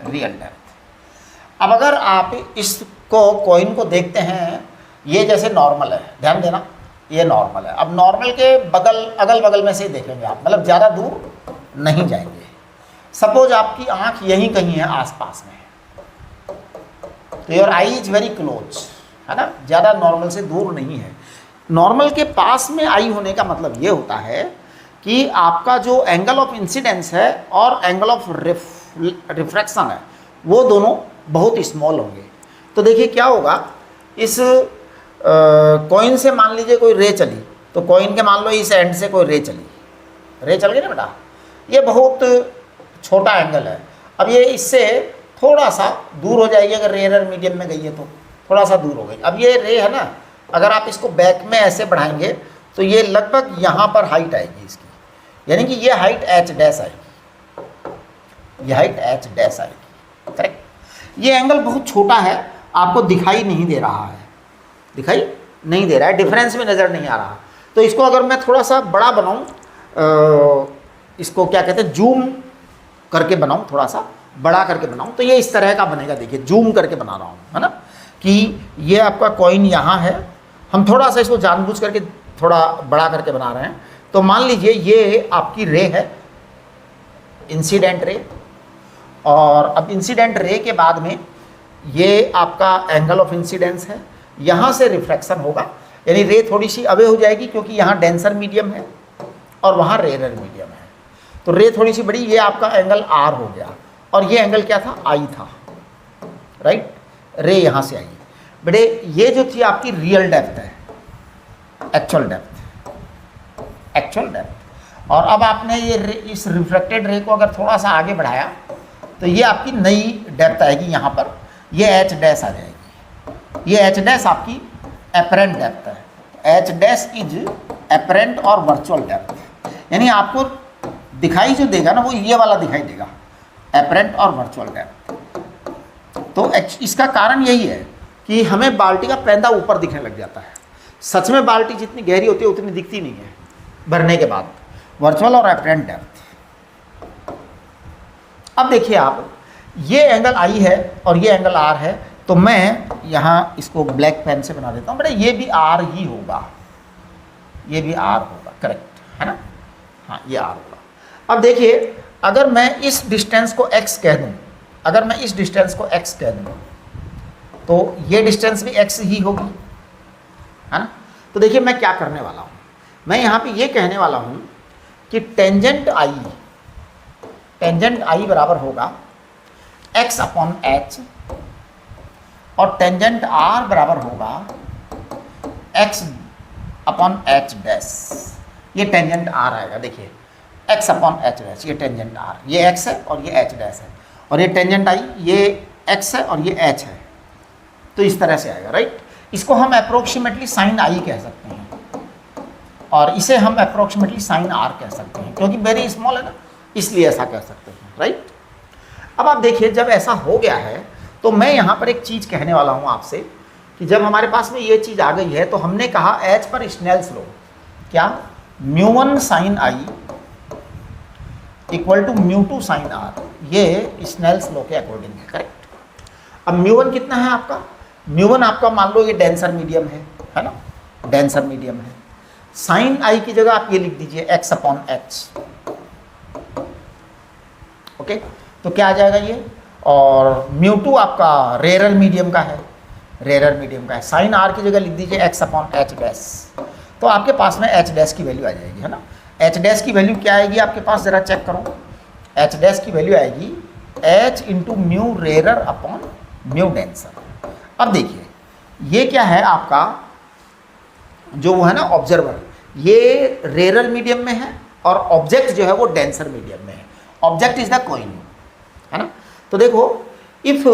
real depth. अब अगर आप इसको कॉइन को देखते हैं, ये जैसे नॉर्मल है, ध्यान देना ये नॉर्मल है। अब नॉर्मल के बगल अगल बगल में से ही देखेंगे आप, मतलब ज़्यादा दूर नहीं जाएंगे। सपोज आपकी आंख यहीं कहीं है आसपास में, तो your I is very close, है ना, ज़्यादा नॉर्मल से दूर नहीं है। नॉर्मल के पास में आई होने का मतलब ये होता है कि आपका जो एंगल ऑफ इंसिडेंस है और एंगल ऑफ रिफ्रैक्शन है वो दोनों बहुत स्मॉल होंगे। तो देखिए क्या होगा, इस कॉइन से मान लीजिए कोई रे चली, तो कॉइन के मान लो इस एंड से कोई रे चली, रे चल गई ना बेटा, ये बहुत छोटा एंगल है। अब ये इससे थोड़ा सा दूर हो जाएगी, अगर रेयर मीडियम में गई है तो थोड़ा सा दूर हो गई। अब ये रे है ना, अगर आप इसको बैक में ऐसे बढ़ाएंगे तो ये लगभग यहाँ पर हाइट आएगी इसकी, यानी कि ये हाइट h डैश आएगी, ये हाइट h डैश आएगी, करेक्ट। ये एंगल बहुत छोटा है, आपको दिखाई नहीं दे रहा है, दिखाई नहीं दे रहा है, डिफरेंस में नज़र नहीं आ रहा। तो इसको अगर मैं थोड़ा सा बड़ा बनाऊँ, इसको क्या कहते हैं, जूम करके बनाऊँ, थोड़ा सा बड़ा करके बनाऊँ, तो ये इस तरह का बनेगा। देखिए जूम करके बना रहा हूँ, है ना, कि ये आपका कॉइन यहाँ है, हम थोड़ा सा इसको जानबूझ करके थोड़ा बड़ा करके बना रहे हैं। तो मान लीजिए ये आपकी रे है, इंसिडेंट रे, और अब इंसिडेंट रे के बाद में ये आपका एंगल ऑफ इंसिडेंस है, यहाँ से रिफ्रैक्शन होगा, यानी रे थोड़ी सी अवे हो जाएगी क्योंकि यहाँ डेंसर मीडियम है और वहाँ रेयर मीडियम है, तो रे थोड़ी सी बड़ी, ये आपका एंगल आर हो गया, और ये एंगल क्या था, आई था, राइट। रे यहाँ से आई बेटे, ये जो थी आपकी रियल डेप्थ है, एक्चुअल डेप्थ, एक्चुअल डेप्थ। और अब आपने ये इस रिफ्लेक्टेड रे को अगर थोड़ा सा आगे बढ़ाया तो ये आपकी नई डेप्थ आएगी, यहाँ पर ये एच डैश आ जाएगी। ये एच डैश आपकी एपरेंट डेप्थ है, एच डैश इज एपरेंट और वर्चुअल डेप्थ, यानी आपको दिखाई जो देगा ना वो ये वाला दिखाई देगा, एपरेंट और वर्चुअल डेप्थ। तो इसका कारण यही है कि हमें बाल्टी का पैंदा ऊपर दिखने लग जाता है, सच में बाल्टी जितनी गहरी होती है उतनी दिखती नहीं है भरने के बाद, वर्चुअल और एपरेंट डेप्थ। अब देखिए आप, ये एंगल आई है और ये एंगल आर है, तो मैं यहाँ इसको ब्लैक पेन से बना देता हूँ बेटा, ये भी आर ही होगा, ये भी आर होगा, करेक्ट है ना, हाँ ये आर होगा। अब देखिए अगर मैं इस डिस्टेंस को x कह दूँ, अगर मैं इस डिस्टेंस को x कह दूँ तो ये डिस्टेंस भी x ही होगी, है ना। तो देखिए मैं क्या करने वाला हूँ, मैं यहाँ पे ये कहने वाला हूँ कि टेंजेंट आई बराबर होगा x अपॉन h, और टेंजेंट r बराबर होगा x अपॉन h डैश। ये टेंजेंट r आएगा, देखिए x अपॉन h डैश, ये टेंजेंट r, ये x है और ये h डैश है, और ये टेंजेंट आई, ये x है और ये h है, तो इस तरह से आएगा, राइट। इसको हम अप्रोक्सीमेटली साइन आई कह सकते हैं, और इसे हम अप्रोक्सीमेटली साइन r कह सकते हैं, क्योंकि वेरी स्मॉल है ना, इसलिए ऐसा कह सकते हैं, राइट। अब आप देखिए जब ऐसा हो गया है तो मैं यहाँ पर एक चीज़ कहने वाला हूँ आपसे कि जब हमारे पास में ये चीज़ आ गई है तो हमने कहा एच पर स्नेल्स लॉ, क्या, μ1 sine I equal to μ2 sine R, ये स्नेल्स लॉ के अकॉर्डिंग है, करेक्ट। अब μ1 कितना है आपका, μ1 आपका मान लो ये डेंसर मीडियम है ना, डेंसर मीडियम है। साइन आई की जगह आप ये लिख दीजिए x अपॉन एच, ओके, तो क्या आ जाएगा ये, और μ2 आपका रेयर मीडियम का है, रेयर मीडियम का है, साइन आर की जगह लिख दीजिए x अपॉन एच डैश। तो आपके पास में एच डैश की वैल्यू आ जाएगी, है ना। एच डैश की वैल्यू क्या आएगी आपके पास, ज़रा चेक करो। एच डैश की वैल्यू आएगी H into mu rarer upon mu denser. अब देखिए ये क्या है आपका, जो वो है ना ऑब्जर्वर, ये रेरर मीडियम में है और ऑब्जेक्ट जो है वो डेंसर मीडियम में है। ऑब्जेक्ट इज द कॉइन, है ना। तो देखो if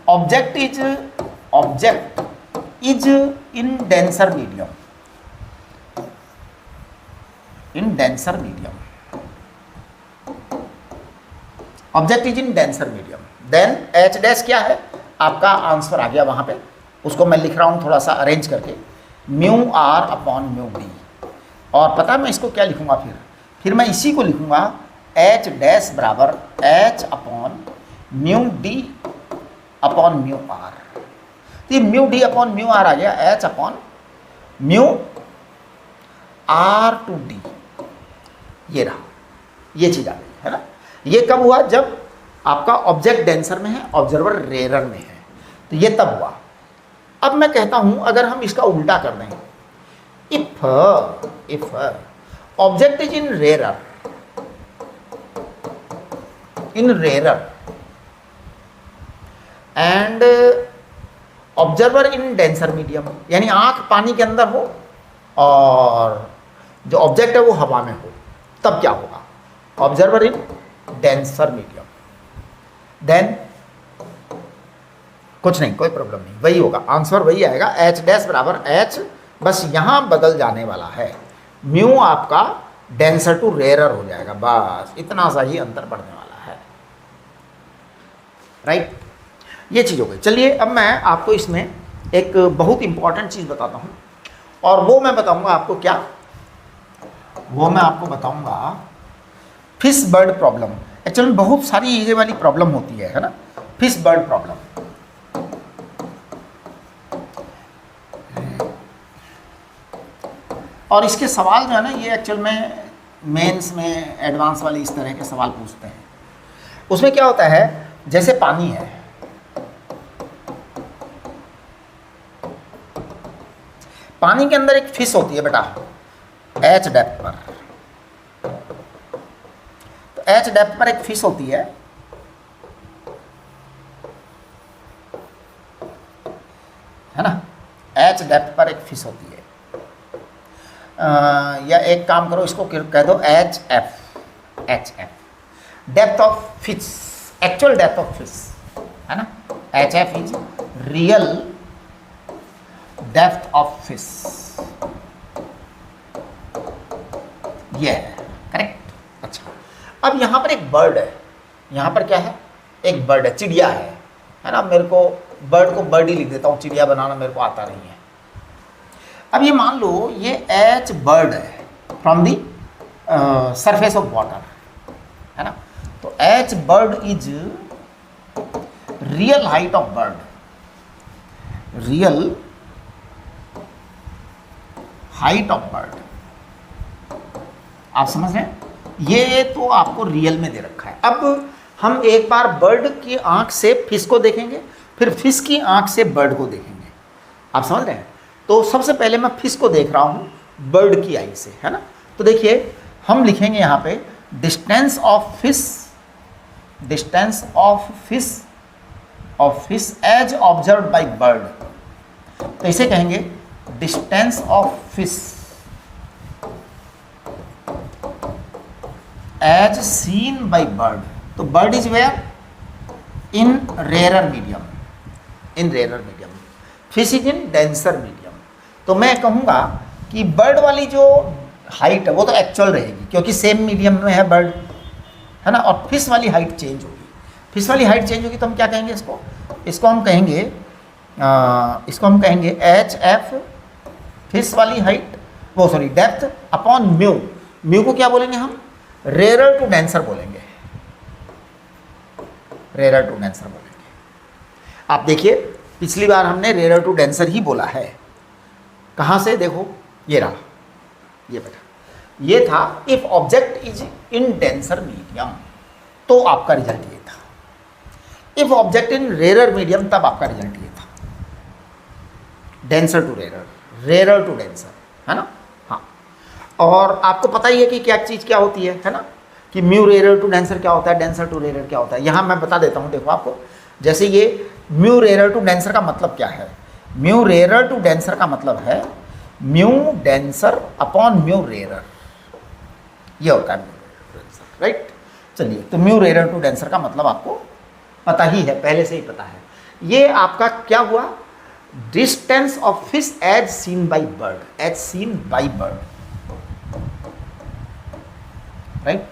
object is in denser medium, object is in denser medium, then H dash क्या है आपका, आंसर आ गया वहां पे। उसको मैं लिख रहा हूं थोड़ा सा अरेंज करके, mu R upon mu D. और पता है मैं इसको क्या लिखूंगा, फिर मैं इसी को लिखूंगा एच डैश बराबर H upon mu D upon mu R. तो ये mu D upon mu R आ गया H upon mu R to D, ये रहा, ये चीज़ आ गई, है ना। ये कब हुआ, जब आपका ऑब्जेक्ट डेंसर में है, ऑब्जर्वर रेरर में है, तो ये तब हुआ। अब मैं कहता हूं अगर हम इसका उल्टा कर दें, if object is in rarer and observer in denser medium, यानी आंख पानी के अंदर हो और जो ऑब्जेक्ट है वो हवा में हो, तब क्या होगा, observer in denser medium, then कुछ नहीं, कोई प्रॉब्लम नहीं, वही होगा, आंसर वही आएगा, एच डैश बराबर एच, बस यहां बदल जाने वाला है, म्यू आपका डेंसर टू रेरर हो जाएगा, बस इतना सा ही अंतर बढ़ने वाला है, राइट। ये चीज़ हो गई। चलिए अब मैं आपको इसमें एक बहुत इंपॉर्टेंट चीज़ बताता हूं, और वो मैं बताऊंगा आपको क्या, वो मैं आपको बताऊंगा फिश बर्ड प्रॉब्लम। एक्चुअली बहुत सारी ये वाली प्रॉब्लम होती है ना, फिश बर्ड प्रॉब्लम। और इसके सवाल जो है ना, ये एक्चुअल में मेंस में एडवांस वाले इस तरह के सवाल पूछते हैं। उसमें क्या होता है, जैसे पानी है, पानी के अंदर एक फिश होती है बेटा, एच डेप्थ पर, तो एच डेप्थ पर एक फिश होती है ना, एच डेप्थ पर एक फिश होती है, या एक काम करो, इसको कह दो H F, depth of fish, actual depth of fish, है ना। H F is real depth of fish, ये है करेक्ट। अच्छा, अब यहां पर एक बर्ड है, यहां पर क्या है, एक बर्ड है, चिड़िया है ना। मेरे को बर्ड को बर्ड ही लिख देता हूँ, चिड़िया बनाना मेरे को आता नहीं है। अब ये मान लो ये एच बर्ड है from the surface of water, है ना। तो H bird is real height of bird, real height of bird, आप समझ रहे हैं, ये तो आपको रियल में दे रखा है। अब हम एक बार बर्ड की आंख से फिश को देखेंगे, फिर फिश की आंख से बर्ड को देखेंगे, आप समझ रहे हैं। तो सबसे पहले मैं फिश को देख रहा हूं बर्ड की आई से, है ना। तो देखिए हम लिखेंगे यहां पे distance of fish as observed by bird, तो इसे कहेंगे distance of fish as seen by bird. तो bird is where, in rarer medium, fish is in denser medium. तो मैं कहूँगा कि बर्ड वाली जो हाइट है वो तो एक्चुअल रहेगी, क्योंकि सेम मीडियम में है बर्ड, है ना। और फिश वाली हाइट चेंज होगी, तो हम क्या कहेंगे इसको हम कहेंगे एच एफ फिश वाली हाइट, वो सॉरी डेप्थ अपॉन म्यू को क्या बोलेंगे हम, रेरर टू डेंसर बोलेंगे, आप देखिए पिछली बार हमने रेरर टू डेंसर ही बोला है। कहाँ से, देखो ये रहा, ये बेटा, ये था if object is in denser medium, तो आपका रिजल्ट ये था। If object in rarer medium, तब आपका रिजल्ट ये था। Denser to rarer, rarer to denser, है ना। हाँ, और आपको पता ही है कि क्या चीज़ क्या होती है ना, कि म्यू रेरर टू डेंसर क्या होता है, डेंसर टू रेरर क्या होता है। यहाँ मैं बता देता हूँ, देखो आपको, जैसे ये म्यू रेरर टू डेंसर का मतलब क्या है। म्यू रेरर टू डेंसर का मतलब है mu denser upon mu rarer, ये होता है mu rarer to denser, right. चलिए, तो म्यू रेरर टू डेंसर का मतलब आपको पता ही है, पहले से ही पता है। ये आपका क्या हुआ, distance of fish as seen by bird, as seen by bird, right.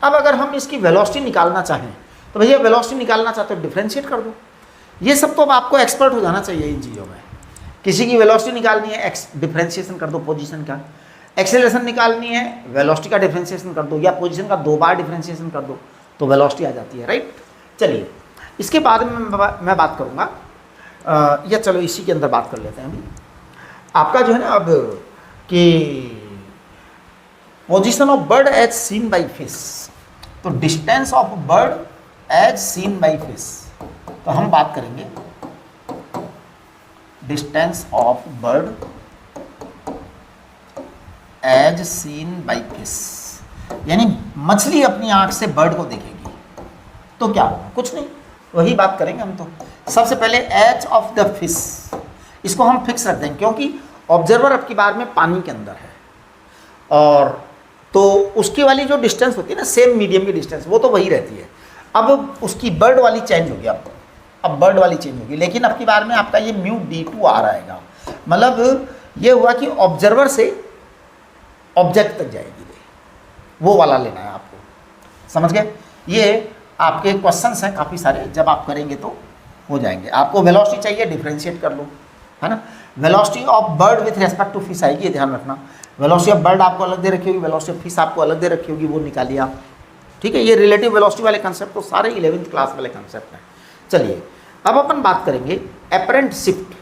अब अगर हम इसकी वेलोसिटी निकालना चाहें तो भैया वेलोसिटी निकालना चाहते हो डिफरेंशिएट कर दो। ये सब तो अब आपको एक्सपर्ट हो जाना चाहिए इन चीज़ों में। किसी की वेलोसिटी निकालनी है, डिफरेंशिएशन कर दो पोजीशन का। एक्सेलरेशन निकालनी है, वेलोसिटी का डिफरेंशिएशन कर दो, या पोजीशन का 2 बार डिफरेंशिएशन कर दो तो वेलोसिटी आ जाती है, राइट। चलिए, इसके बाद में मैं बात करूँगा, या चलो इसी के अंदर बात कर लेते हैं अभी। आपका जो है ना अब कि position of bird as seen by fish, तो distance of bird as seen by fish, तो हम बात करेंगे distance of bird as seen by fish, यानी मछली अपनी आंख से बर्ड को देखेगी तो क्या होगा, कुछ नहीं, वही बात करेंगे हम। तो सबसे पहले एज ऑफ द फिश, इसको हम फिक्स रख देंगे क्योंकि ऑब्जर्वर अब की बार में पानी के अंदर है, और तो उसकी वाली जो डिस्टेंस होती है ना, सेम मीडियम की डिस्टेंस, वो तो वही रहती है। अब उसकी बर्ड वाली चेंज होगी, अब बर्ड वाली चेंज होगी, लेकिन अब की बार में आपका ये म्यू d2 आ रहेगा। मतलब ये हुआ कि ऑब्जर्वर से ऑब्जेक्ट तक जाएगी, वो वाला लेना है आपको, समझ गए। ये आपके क्वेश्चंस हैं काफ़ी सारे, जब आप करेंगे तो हो जाएंगे। आपको वेलोसिटी चाहिए, डिफरेंशिएट कर लो, है ना। Velocity of bird with respect to fish आएगी, ध्यान रखना। वेलोसिटी ऑफ बर्ड आपको अलग दे रखी होगी, वेलोसिटी ऑफ फिश आपको अलग दे रखी होगी, वो निकालिए आप, ठीक है। ये रिलेटिव वेलोसिटी वाले कंसेप्ट तो सारे 11वीं क्लास वाले कंसेप्ट हैं। चलिए, अब अपन बात करेंगे apparent shift.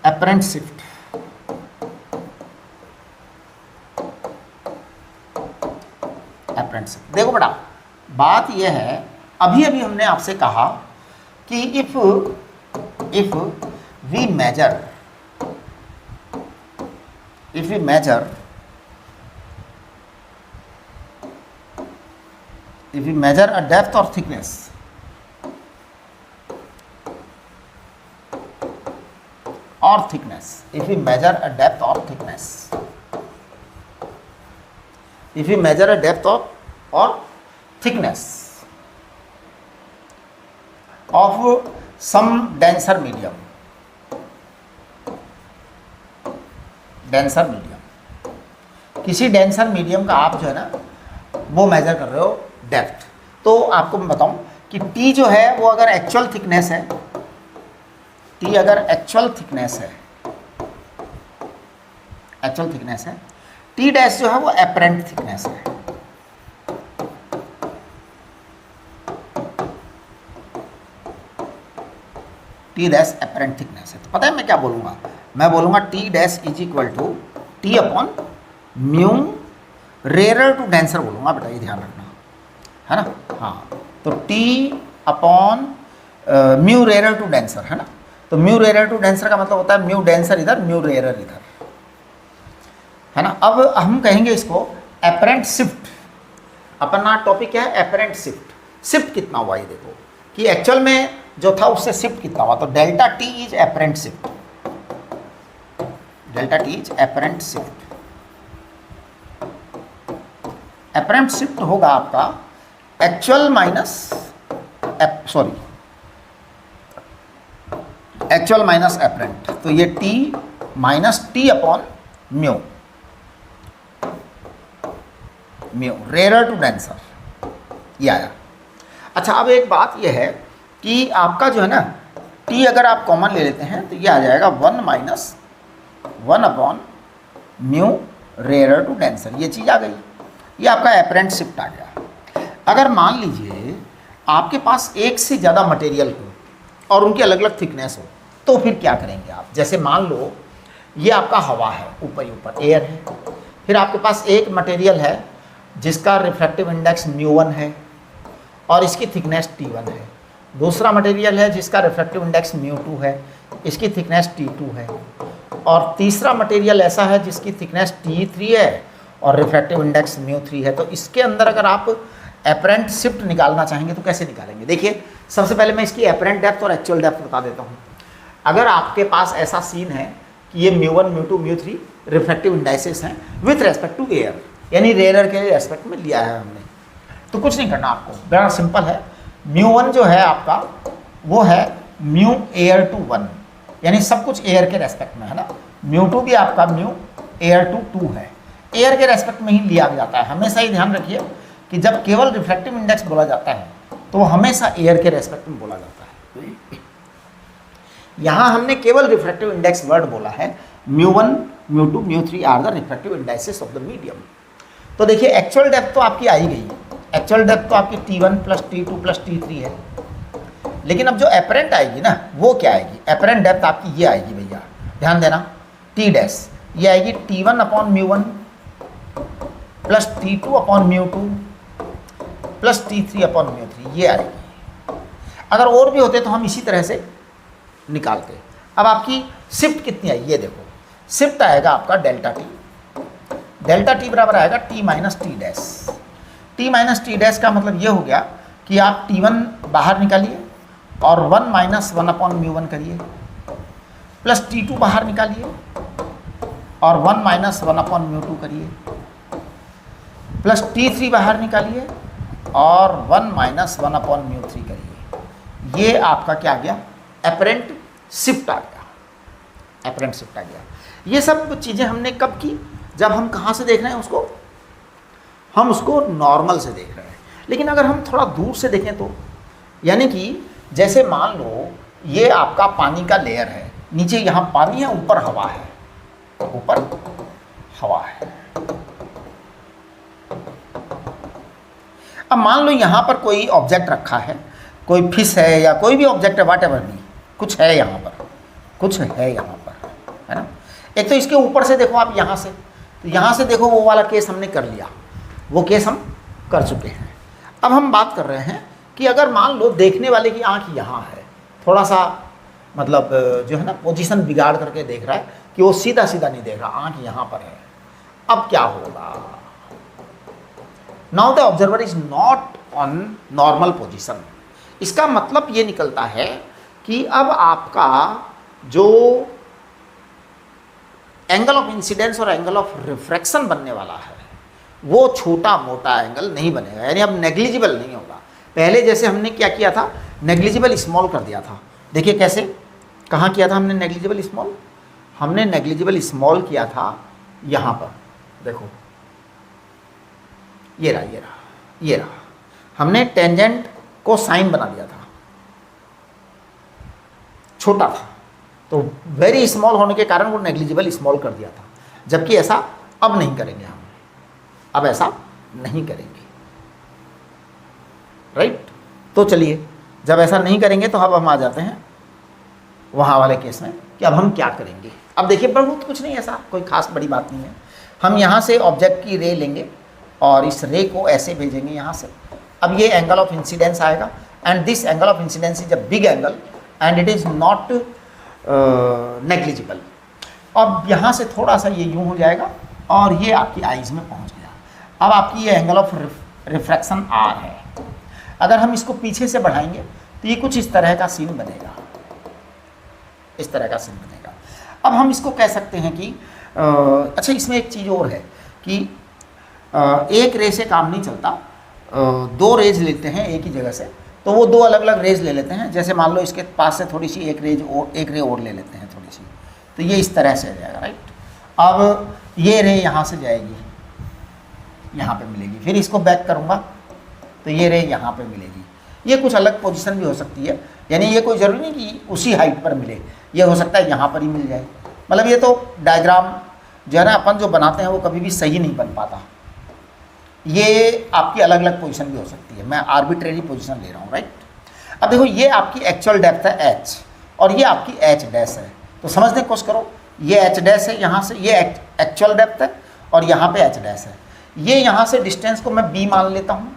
Apparent shift, apparent shift, देखो बेटा, बात यह है, अभी अभी हमने आपसे कहा कि if we measure a depth or thickness if we measure a depth or thickness of some denser medium, किसी डेंसर मीडियम का आप जो है ना वो मेजर कर रहे हो डेप्थ, तो आपको मैं बताऊं कि टी जो है वो अगर एक्चुअल थिकनेस है, टी अगर एक्चुअल थिकनेस है, टी डैश जो है वो एपरेंट थिकनेस है। टी डैश एपरेंट थिकनेस है, तो पता है मैं क्या बोलूँगा, मैं बोलूँगा T dash is equal to T upon mu rarer to denser बोलूँगा बेटा, ये ध्यान रखना, है ना। हाँ, तो T upon mu rarer to denser, है ना। तो म्यू रेरर टू डेंसर का मतलब होता है म्यू डेंसर इधर, म्यू रेरर इधर, है ना। अब हम कहेंगे इसको एपरेंट शिफ्ट। अपना टॉपिक क्या है, एपरेंट शिफ्ट। शिफ्ट कितना हुआ ये देखो कि एक्चुअल में जो था उससे शिफ्ट कितना हुआ, तो delta T is apparent shift, delta T is apparent shift. Apparent shift होगा आपका एक्चुअल माइनस एपरेंट, तो ये T minus T upon mu rarer to denser, ये आया। अच्छा, अब एक बात ये है कि आपका जो है ना टी अगर आप कॉमन ले लेते हैं तो ये आ जाएगा 1 upon mu rarer to denser, ये चीज़ आ गई, ये आपका एपरेंट शिफ्ट आ गया। अगर मान लीजिए आपके पास एक से ज़्यादा मटेरियल हो और उनकी अलग अलग थिकनेस हो, तो फिर क्या करेंगे आप। जैसे मान लो ये आपका हवा है, ऊपर एयर है, फिर आपके पास एक मटेरियल है जिसका रिफ्रैक्टिव इंडेक्स μ1 है और इसकी थिकनेस T1 है, दूसरा मटेरियल है जिसका रिफ्रैक्टिव इंडेक्स μ2 है, इसकी थिकनेस T2 है, और तीसरा मटेरियल ऐसा है जिसकी थिकनेस T3 है और रिफ्रैक्टिव इंडेक्स μ3 है। तो इसके अंदर अगर आप एपरेंट शिफ्ट निकालना चाहेंगे तो कैसे निकालेंगे? देखिए, सबसे पहले मैं इसकी एपरेंट डेप्थ और एक्चुअल डेप्थ बता देता हूँ। अगर आपके पास ऐसा सीन है कि ये μ1 μ2 μ3 रिफ्रैक्टिव इंडाइसेस हैं विथ रेस्पेक्ट टू एयर, यानी रेयर के रेस्पेक्ट में लिया है हमने, तो कुछ नहीं करना आपको, बड़ा सिंपल है। μ1 जो है आपका वो है μ एयर टू 1, यानी सब कुछ एयर के रेस्पेक्ट में है ना। μ2 भी आपका μ एयर टू 2 है, एयर के रेस्पेक्ट में ही लिया जाता है। हमेशा ही ध्यान रखिए कि जब केवल रिफ्रैक्टिव इंडेक्स बोला जाता है तो वो हमेशा एयर के रेस्पेक्ट में बोला जाता है। यहाँ हमने केवल रिफ्रैक्टिव इंडेक्स वर्ड बोला है, μ1 μ2 μ3 are the refractive indices of the medium. तो देखिए एक्चुअल डेप्थ तो आपकी आई गई, एक्चुअल डेप्थ तो आपकी T1 plus T2 plus T3 है, लेकिन अब जो एपरेंट आएगी ना वो क्या आएगी? एपरेंट डेप्थ आपकी ये आएगी भैया, ध्यान देना, T डैश ये आएगी T1 upon μ1 plus T2 upon μ2 plus T3 upon μ3, ये आएगी। अगर और भी होते तो हम इसी तरह से निकालते। अब आपकी शिफ्ट कितनी आई ये देखो, शिफ्ट आएगा आपका डेल्टा टी, डेल्टा टी बराबर आएगा T minus T dash. T minus T dash का मतलब ये हो गया कि आप T1 बाहर निकालिए और 1 माइनस 1 अपॉन μ1 करिए, प्लस T2 बाहर निकालिए और 1 माइनस 1 अपॉन μ2 करिए, प्लस T3 बाहर निकालिए और 1 माइनस 1 अपॉन μ3 करिए। ये आपका क्या आ गया? एपरेंट शिफ्ट आ गया, एपरेंट शिफ्ट आ गया। ये सब चीज़ें हमने कब की? जब हम कहाँ से देख रहे हैं उसको? हम उसको नॉर्मल से देख रहे हैं। लेकिन अगर हम थोड़ा दूर से देखें तो, यानी कि जैसे मान लो ये आपका पानी का लेयर है, नीचे यहाँ पानी है, ऊपर हवा है, ऊपर हवा है। अब मान लो यहाँ पर कोई ऑब्जेक्ट रखा है, कोई फिश है या कोई भी ऑब्जेक्ट है, व्हाटएवर भी, कुछ है यहाँ पर, कुछ है यहाँ पर, है ना। एक तो इसके ऊपर से देखो आप, यहाँ से, तो यहाँ से देखो वो वाला केस हमने कर लिया, वो केस हम कर चुके हैं। अब हम बात कर रहे हैं कि अगर मान लो देखने वाले की आंख यहाँ है, थोड़ा सा मतलब जो है ना पोजीशन बिगाड़ करके देख रहा है कि वो सीधा सीधा नहीं देख रहा, आंख यहाँ पर है। अब क्या होगा? Now the observer is not on normal position. इसका मतलब ये निकलता है कि अब आपका जो एंगल ऑफ इंसिडेंस और एंगल ऑफ रिफ्रैक्शन बनने वाला है वो छोटा मोटा एंगल नहीं बनेगा, यानी अब नेग्लिजिबल नहीं होगा। पहले जैसे हमने क्या किया था, नेग्लिजिबल स्मॉल कर दिया था। देखिए कैसे, कहाँ किया था हमने नेग्लिजिबल स्मॉल? हमने नेग्लिजिबल स्मॉल किया था यहाँ पर, देखो ये रहा, ये रहा, ये रहा। हमने टेंजेंट को साइन बना दिया था, छोटा था, तो वेरी स्मॉल होने के कारण वो नेग्लिजिबल स्मॉल कर दिया था। जबकि ऐसा अब नहीं करेंगे हम, अब ऐसा नहीं करेंगे, राइट। तो चलिए, जब ऐसा नहीं करेंगे तो अब हम आ जाते हैं वहाँ वाले केस में कि अब हम क्या करेंगे। अब देखिए बहुत कुछ नहीं, ऐसा कोई खास बड़ी बात नहीं है। हम यहाँ से ऑब्जेक्ट की रे लेंगे और इस रे को ऐसे भेजेंगे यहाँ से। अब ये एंगल ऑफ इंसिडेंस आएगा, and this angle of incidence is a big angle and it is not negligible. अब यहाँ से थोड़ा सा ये यूँ हो जाएगा और ये आपकी आइज़ में पहुँच गया। अब आपकी ये एंगल ऑफ रिफ्रैक्शन आर है। अगर हम इसको पीछे से बढ़ाएंगे तो ये कुछ इस तरह का सीन बनेगा, इस तरह का सीन बनेगा। अब हम इसको कह सकते हैं कि अच्छा, इसमें एक चीज़ और है कि एक रे से काम नहीं चलता, दो रेज लेते हैं एक ही जगह से, तो वो दो अलग अलग रेज ले लेते हैं। जैसे मान लो इसके पास से थोड़ी सी एक रे और ले लेते हैं थोड़ी सी, तो ये इस तरह से जाएगा, राइट। अब ये रे यहाँ से जाएगी, यहाँ पे मिलेगी, फिर इसको बैक करूँगा तो ये रे यहाँ पे मिलेगी। ये कुछ अलग पोजीशन भी हो सकती है, यानी ये कोई ज़रूरी नहीं कि उसी हाइट पर मिले, ये हो सकता है यहाँ पर ही मिल जाए। मतलब ये तो डायग्राम जो है ना अपन जो बनाते हैं वो कभी भी सही नहीं बन पाता। ये आपकी अलग अलग पोजीशन भी हो सकती है, मैं आर्बिट्रेरी पोजीशन ले रहा हूँ, राइट। अब देखो ये आपकी एक्चुअल डेप्थ है h और ये आपकी h डैश है, तो समझने की कोशिश करो। ये h डैश है, यहाँ से ये एक्चुअल डेप्थ है और यहाँ पे h डैश है। ये यहाँ से डिस्टेंस को मैं b मान लेता हूँ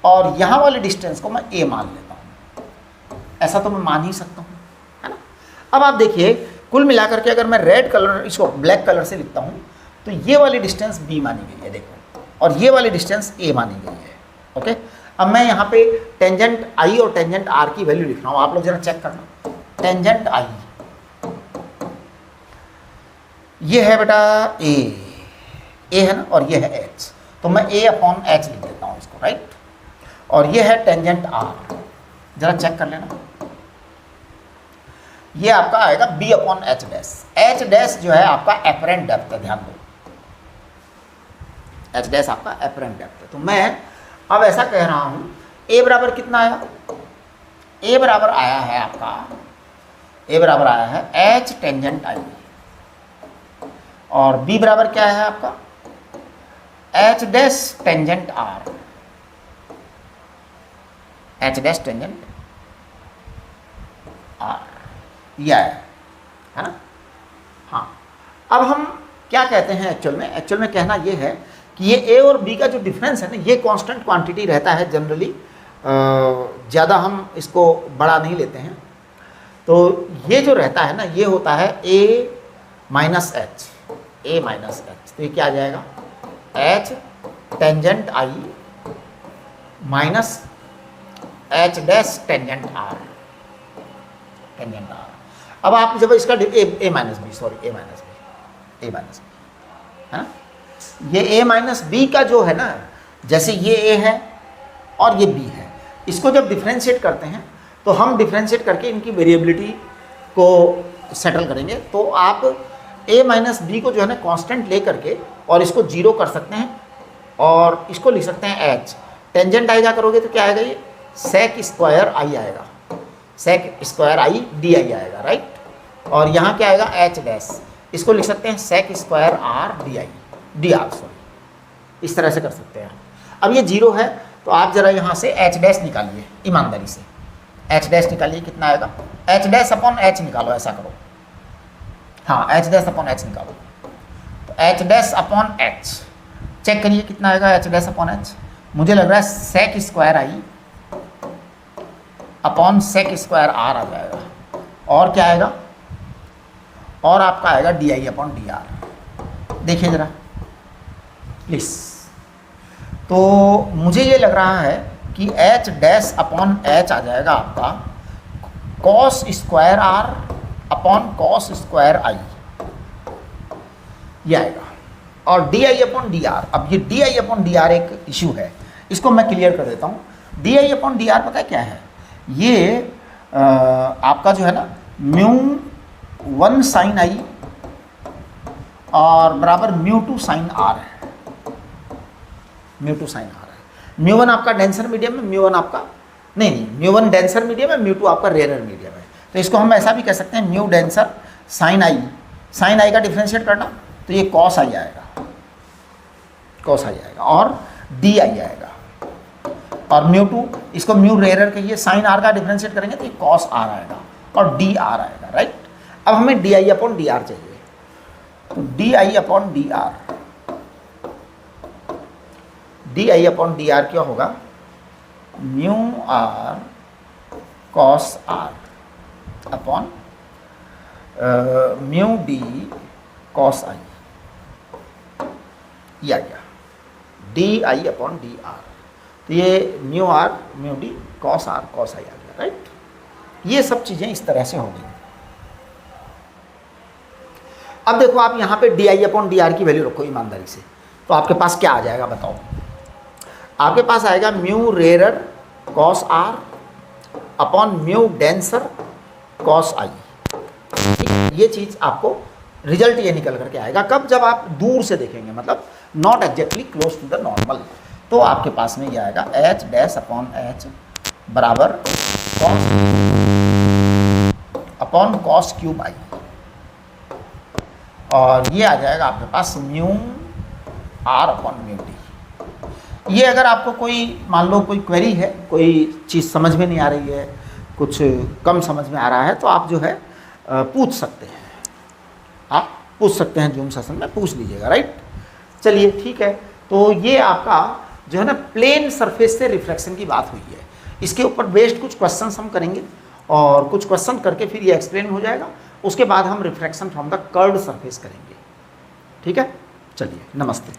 और यहाँ वाले डिस्टेंस को मैं a मान लेता हूँ। ऐसा तो मैं मान ही सकता हूँ, है ना। अब आप देखिए कुल मिलाकर के अगर मैं रेड कलर इसको ब्लैक कलर से लिखता हूँ तो ये वाली डिस्टेंस b मानी गई है देखो, और ये वाली डिस्टेंस a मानी गई है। ओके, अब मैं यहाँ पे टेंजेंट i और टेंजेंट r की वैल्यू लिख रहा हूँ, आप लोग जरा चेक करना। टेंजेंट i ये है बेटा a है ना, और ये है h, तो मैं a अपॉन h लिख देता हूँ इसको, राइट। और ये है टेंजेंट r, जरा चेक कर लेना, ये आपका आएगा b upon h dash. h dash जो है आपका एपरेंट डेप्थ है, ध्यान दो, h डैश आपका एपरेंट डेप्थ है। तो मैं अब ऐसा कह रहा हूँ a बराबर कितना आया, a बराबर आया है आपका, a बराबर आया है h टेंजेंट i, और b बराबर क्या है आपका h dash tangent r, h dash tangent r, यह है ना। हाँ, अब हम क्या कहते हैं एक्चुअल में कहना ये है कि ये a और b का जो डिफरेंस है ना, ये कांस्टेंट क्वांटिटी रहता है जनरली, ज़्यादा हम इसको बड़ा नहीं लेते हैं। तो ये जो रहता है ना, ये होता है a माइनस एच, तो ये क्या आ जाएगा h tangent i minus h dash tangent r, अब आप जब इसका a माइनस बी है ना, ये a माइनस बी का जो है ना, जैसे ये a है और ये b है, इसको जब डिफ्रेंशिएट करते हैं तो हम डिफ्रेंशिएट करके इनकी वेरिएबिलिटी को सेटल करेंगे। तो आप a माइनस बी को जो है ना कांस्टेंट ले करके और इसको जीरो कर सकते हैं, और इसको लिख सकते हैं h। टेंजेंट i क्या करोगे तो क्या आएगा, ये सेक स्क्वायर i आएगा, sec square i d i आएगा, राइट। और यहाँ क्या आएगा h डैश, इसको लिख सकते हैं sec square r d r, sorry, इस तरह से कर सकते हैं। अब ये जीरो है तो आप जरा यहाँ से h डैश निकालिए, ईमानदारी से h डैश निकालिए, कितना आएगा h डैश अपॉन h निकालो, ऐसा करो, हाँ h डैश अपॉन h निकालो, तो h dash upon h check करिए कितना आएगा h डैश अपॉन h, मुझे लग रहा है sec square i upon sec square r आ जाएगा, और क्या आएगा, और आपका आएगा डी आई अपॉन डी आर। देखिए ज़रा प्लीज़, तो मुझे ये लग रहा है कि h डैश अपॉन h आ जाएगा आपका cos square r upon cos square i, ये आएगा, और D I upon D R. अब ये D I upon D R एक इशू है, इसको मैं क्लियर कर देता हूँ। D I upon D R पता है क्या है, ये आपका जो है ना म्यू 1 साइन आई और बराबर म्यू 2 साइन आर है, म्यू 2 साइन आर है। म्यू 1 आपका डेंसर मीडियम है, म्यू 1 आपका नहीं, म्यू 1 डेंसर मीडियम है, म्यू 2 आपका रेयर मीडियम है। तो इसको हम ऐसा भी कह सकते हैं म्यू डेंसर साइन आई का डिफ्रेंशिएट करना, तो ये कॉस आई आएगा, और डी आई आएगा, और म्यू 2 इसको म्यू रेयर कहिए, साइन आर का डिफ्रेंशिएट करेंगे तो ये कॉस आर आएगा और डी आर आएगा, राइट। अब हमें डी आई अपॉन डी आर चाहिए, तो डी आई अपॉन डी आर क्या होगा, mu R cos R upon mu D cos I, ये आ गया डी आई अपॉन डी आर। तो ये mu R mu D cos R cos I आ गया, राइट। ये सब चीज़ें इस तरह से हो गई। अब देखो आप यहाँ पे D I upon D R की वैल्यू रखो ईमानदारी से, तो आपके पास क्या आ जाएगा बताओ, आपके पास आएगा mu rare cos R upon mu denser cos I. ये चीज़ आपको रिजल्ट ये निकल करके आएगा कब, जब आप दूर से देखेंगे, मतलब not exactly close to the normal. तो आपके पास में ये आएगा h डैश अपॉन h बराबर cos upon cos cube I, और ये आ जाएगा आपके पास mu R upon mu D. ये अगर आपको कोई मान लो कोई क्वेरी है, कोई चीज़ समझ में नहीं आ रही है, कुछ कम समझ में आ रहा है, तो आप जो है पूछ सकते हैं, आप पूछ सकते हैं, जूम सेशन में पूछ लीजिएगा, राइट। चलिए ठीक है, तो ये आपका जो है ना प्लेन सरफेस से रिफ्लेक्शन की बात हुई है। इसके ऊपर बेस्ड कुछ क्वेश्चंस हम करेंगे, और कुछ क्वेश्चन करके फिर ये एक्सप्लेन हो जाएगा, उसके बाद हम refraction from the curved surface करेंगे। ठीक है, चलिए नमस्ते।